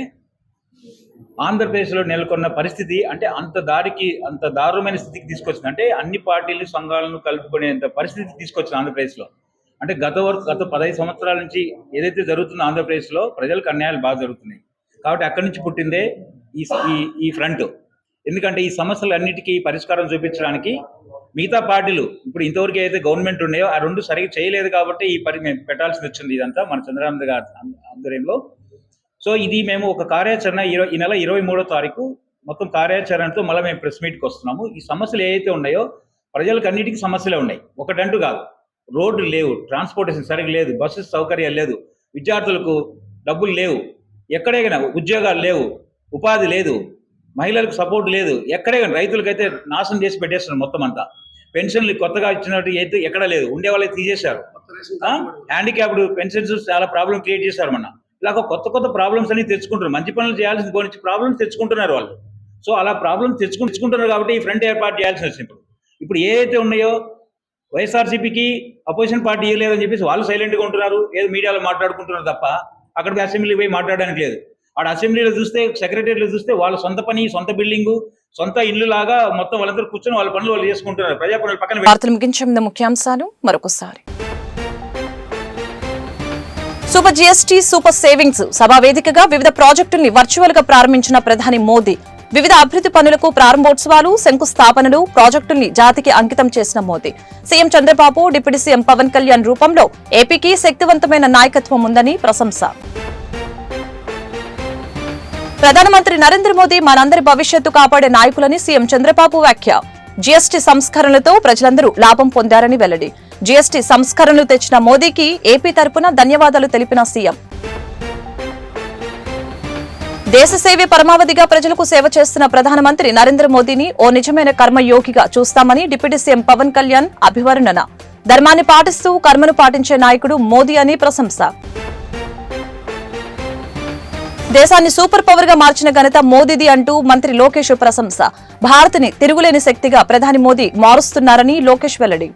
ఆంధ్రప్రదేశ్లో నెలకొన్న పరిస్థితి అంటే అంత దారుణమైన స్థితికి తీసుకొచ్చింది. అంటే అన్ని పార్టీలు, సంఘాలను కలుపుకునేంత పరిస్థితి తీసుకొచ్చింది ఆంధ్రప్రదేశ్లో. అంటే గత 15 సంవత్సరాల నుంచి ఏదైతే జరుగుతుందో ఆంధ్రప్రదేశ్లో ప్రజలకు అన్యాయాలు బాగా జరుగుతున్నాయి. కాబట్టి అక్కడి నుంచి పుట్టిందే ఈ ఫ్రంట్. ఎందుకంటే ఈ సమస్యలన్నిటికీ పరిష్కారం చూపించడానికి మిగతా పార్టీలు ఇప్పుడు ఇంతవరకు ఏదైతే గవర్నమెంట్ ఉన్నాయో ఆ రెండు సరిగ్గా చేయలేదు కాబట్టి మేము పెట్టాల్సి వచ్చింది. ఇదంతా మన చంద్రానంద్ గారి ఆధ్వర్యంలో. సో ఇది మేము ఒక కార్యాచరణ ఈ నెల 23వ తారీఖు మొత్తం కార్యాచరణతో మళ్ళీ మేము ప్రెస్ మీట్కి వస్తున్నాము. ఈ సమస్యలు ఏవైతే ఉన్నాయో ప్రజలకు అన్నిటికీ సమస్యలే ఉన్నాయి, ఒకటంటూ కాదు. రోడ్లు లేవు, ట్రాన్స్పోర్టేషన్ సరిగ్గా లేదు, బస్సు సౌకర్యాలు లేదు, విద్యార్థులకు డబ్బులు లేవు, ఎక్కడైనా ఉద్యోగాలు లేవు, ఉపాధి లేదు, మహిళలకు సపోర్ట్ లేదు, ఎక్కడైనా రైతులకైతే నాశనం చేసి పెట్టేస్తున్నారు మొత్తం అంతా. పెన్షన్లు కొత్తగా ఇచ్చినట్టు అయితే ఎక్కడ లేదు, ఉండే వాళ్ళకి తీసేశారు. హ్యాండిక్యాప్డ్ పెన్షన్స్ చాలా ప్రాబ్లం క్రియేట్ చేశారు. ఇలాగ కొత్త ప్రాబ్లమ్స్ అన్ని తెచ్చుకుంటున్నారు. మంచి పనులు చేయాల్సిన కొన్ని ప్రాబ్లమ్స్ తెచ్చుకుంటున్నారు వాళ్ళు. సో అలా ప్రాబ్లమ్స్ తెచ్చుకుంటున్నారు కాబట్టి ఈ ఫ్రంట్ ఏర్పాటు చేయాల్సి వచ్చింది. ఇప్పుడు ఏదైతే ఉన్నాయో వైఎస్ఆర్సీపీకి అపోజిషన్ పార్టీ ఇవ్వలేదని చెప్పేసి వాళ్ళు సైలెంట్గా ఉంటున్నారు, ఏదో మీడియాలో మాట్లాడుకుంటున్నారు తప్ప అక్కడికి అసెంబ్లీ పోయి మాట్లాడడానికి లేదు. ఆడ అసెంబ్లీలో చూస్తే, సెక్రటరీలో చూస్తే వాళ్ళ సొంత పని, సొంత బిల్డింగు, సొంత ఇల్లు లాగా మొత్తం వాళ్ళందరూ కూర్చొని వాళ్ళ పనులు వాళ్ళు చేసుకుంటున్నారు. ప్రజా పనులు పక్కన. వార్తలు ముగించే ముందు ముఖ్యాంశాలు మరొకసారి. సూపర్ జీఎస్టీ, సూపర్ సేవింగ్స్ సభా వేదికగా వివిధ ప్రాజెక్టుల్ని వర్చువల్ గా ప్రారంభించిన ప్రధాని మోదీ. వివిధ అభివృద్ధి పనులకు ప్రారంభోత్సవాలు, శంకుస్థాపనలు, ప్రాజెక్టుల్ని జాతికి అంకితం చేసిన Modi. CM Chandrababu, deputy CM Pawan Kalyan రూపంలో ఏపీకి శక్తివంతమైన నాయకత్వం ఉందని ప్రశంస. ప్రధానమంత్రి నరేంద్ర మోదీ మనందరి భవిష్యత్తు కాపాడే నాయకులని సీఎం చంద్రబాబు వ్యాఖ్య. జీఎస్టీ సంస్కరణలతో ప్రజలందరూ లాభం పొందారని వెల్లడి. జీఎస్టీ సంస్కరణలు తెచ్చిన మోదీకి ఏపీ తరపున ధన్యవాదాలు తెలిపిన సీఎం. దేశ సేవే పరమావధిగా ప్రజలకు సేవ చేస్తున్న ప్రధానమంత్రి నరేంద్ర మోదీని ఓ నిజమైన కర్మయోగిగా చూస్తామని డిప్యూటీ సీఎం పవన్ కళ్యాణ్ అభివర్ణన. ధర్మాన్ని పాటిస్తూ కర్మను పాటించే నాయకుడు మోదీ అని ప్రశంస. దేశాన్ని సూపర్ పవర్ గా మార్చిన ఘనత మోదీది అంటూ మంత్రి లోకేష్ ప్రశంస. భారత్ని తిరుగులేని శక్తిగా ప్రధాని మోదీ మారుస్తున్నారని లోకేష్ వెల్లడి.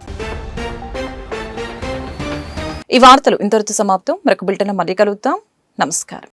ఈ వార్తలు ఇంతటితో సమాప్తం. మరొక బులెటిన్ మళ్ళీ కలుద్దాం. నమస్కారం.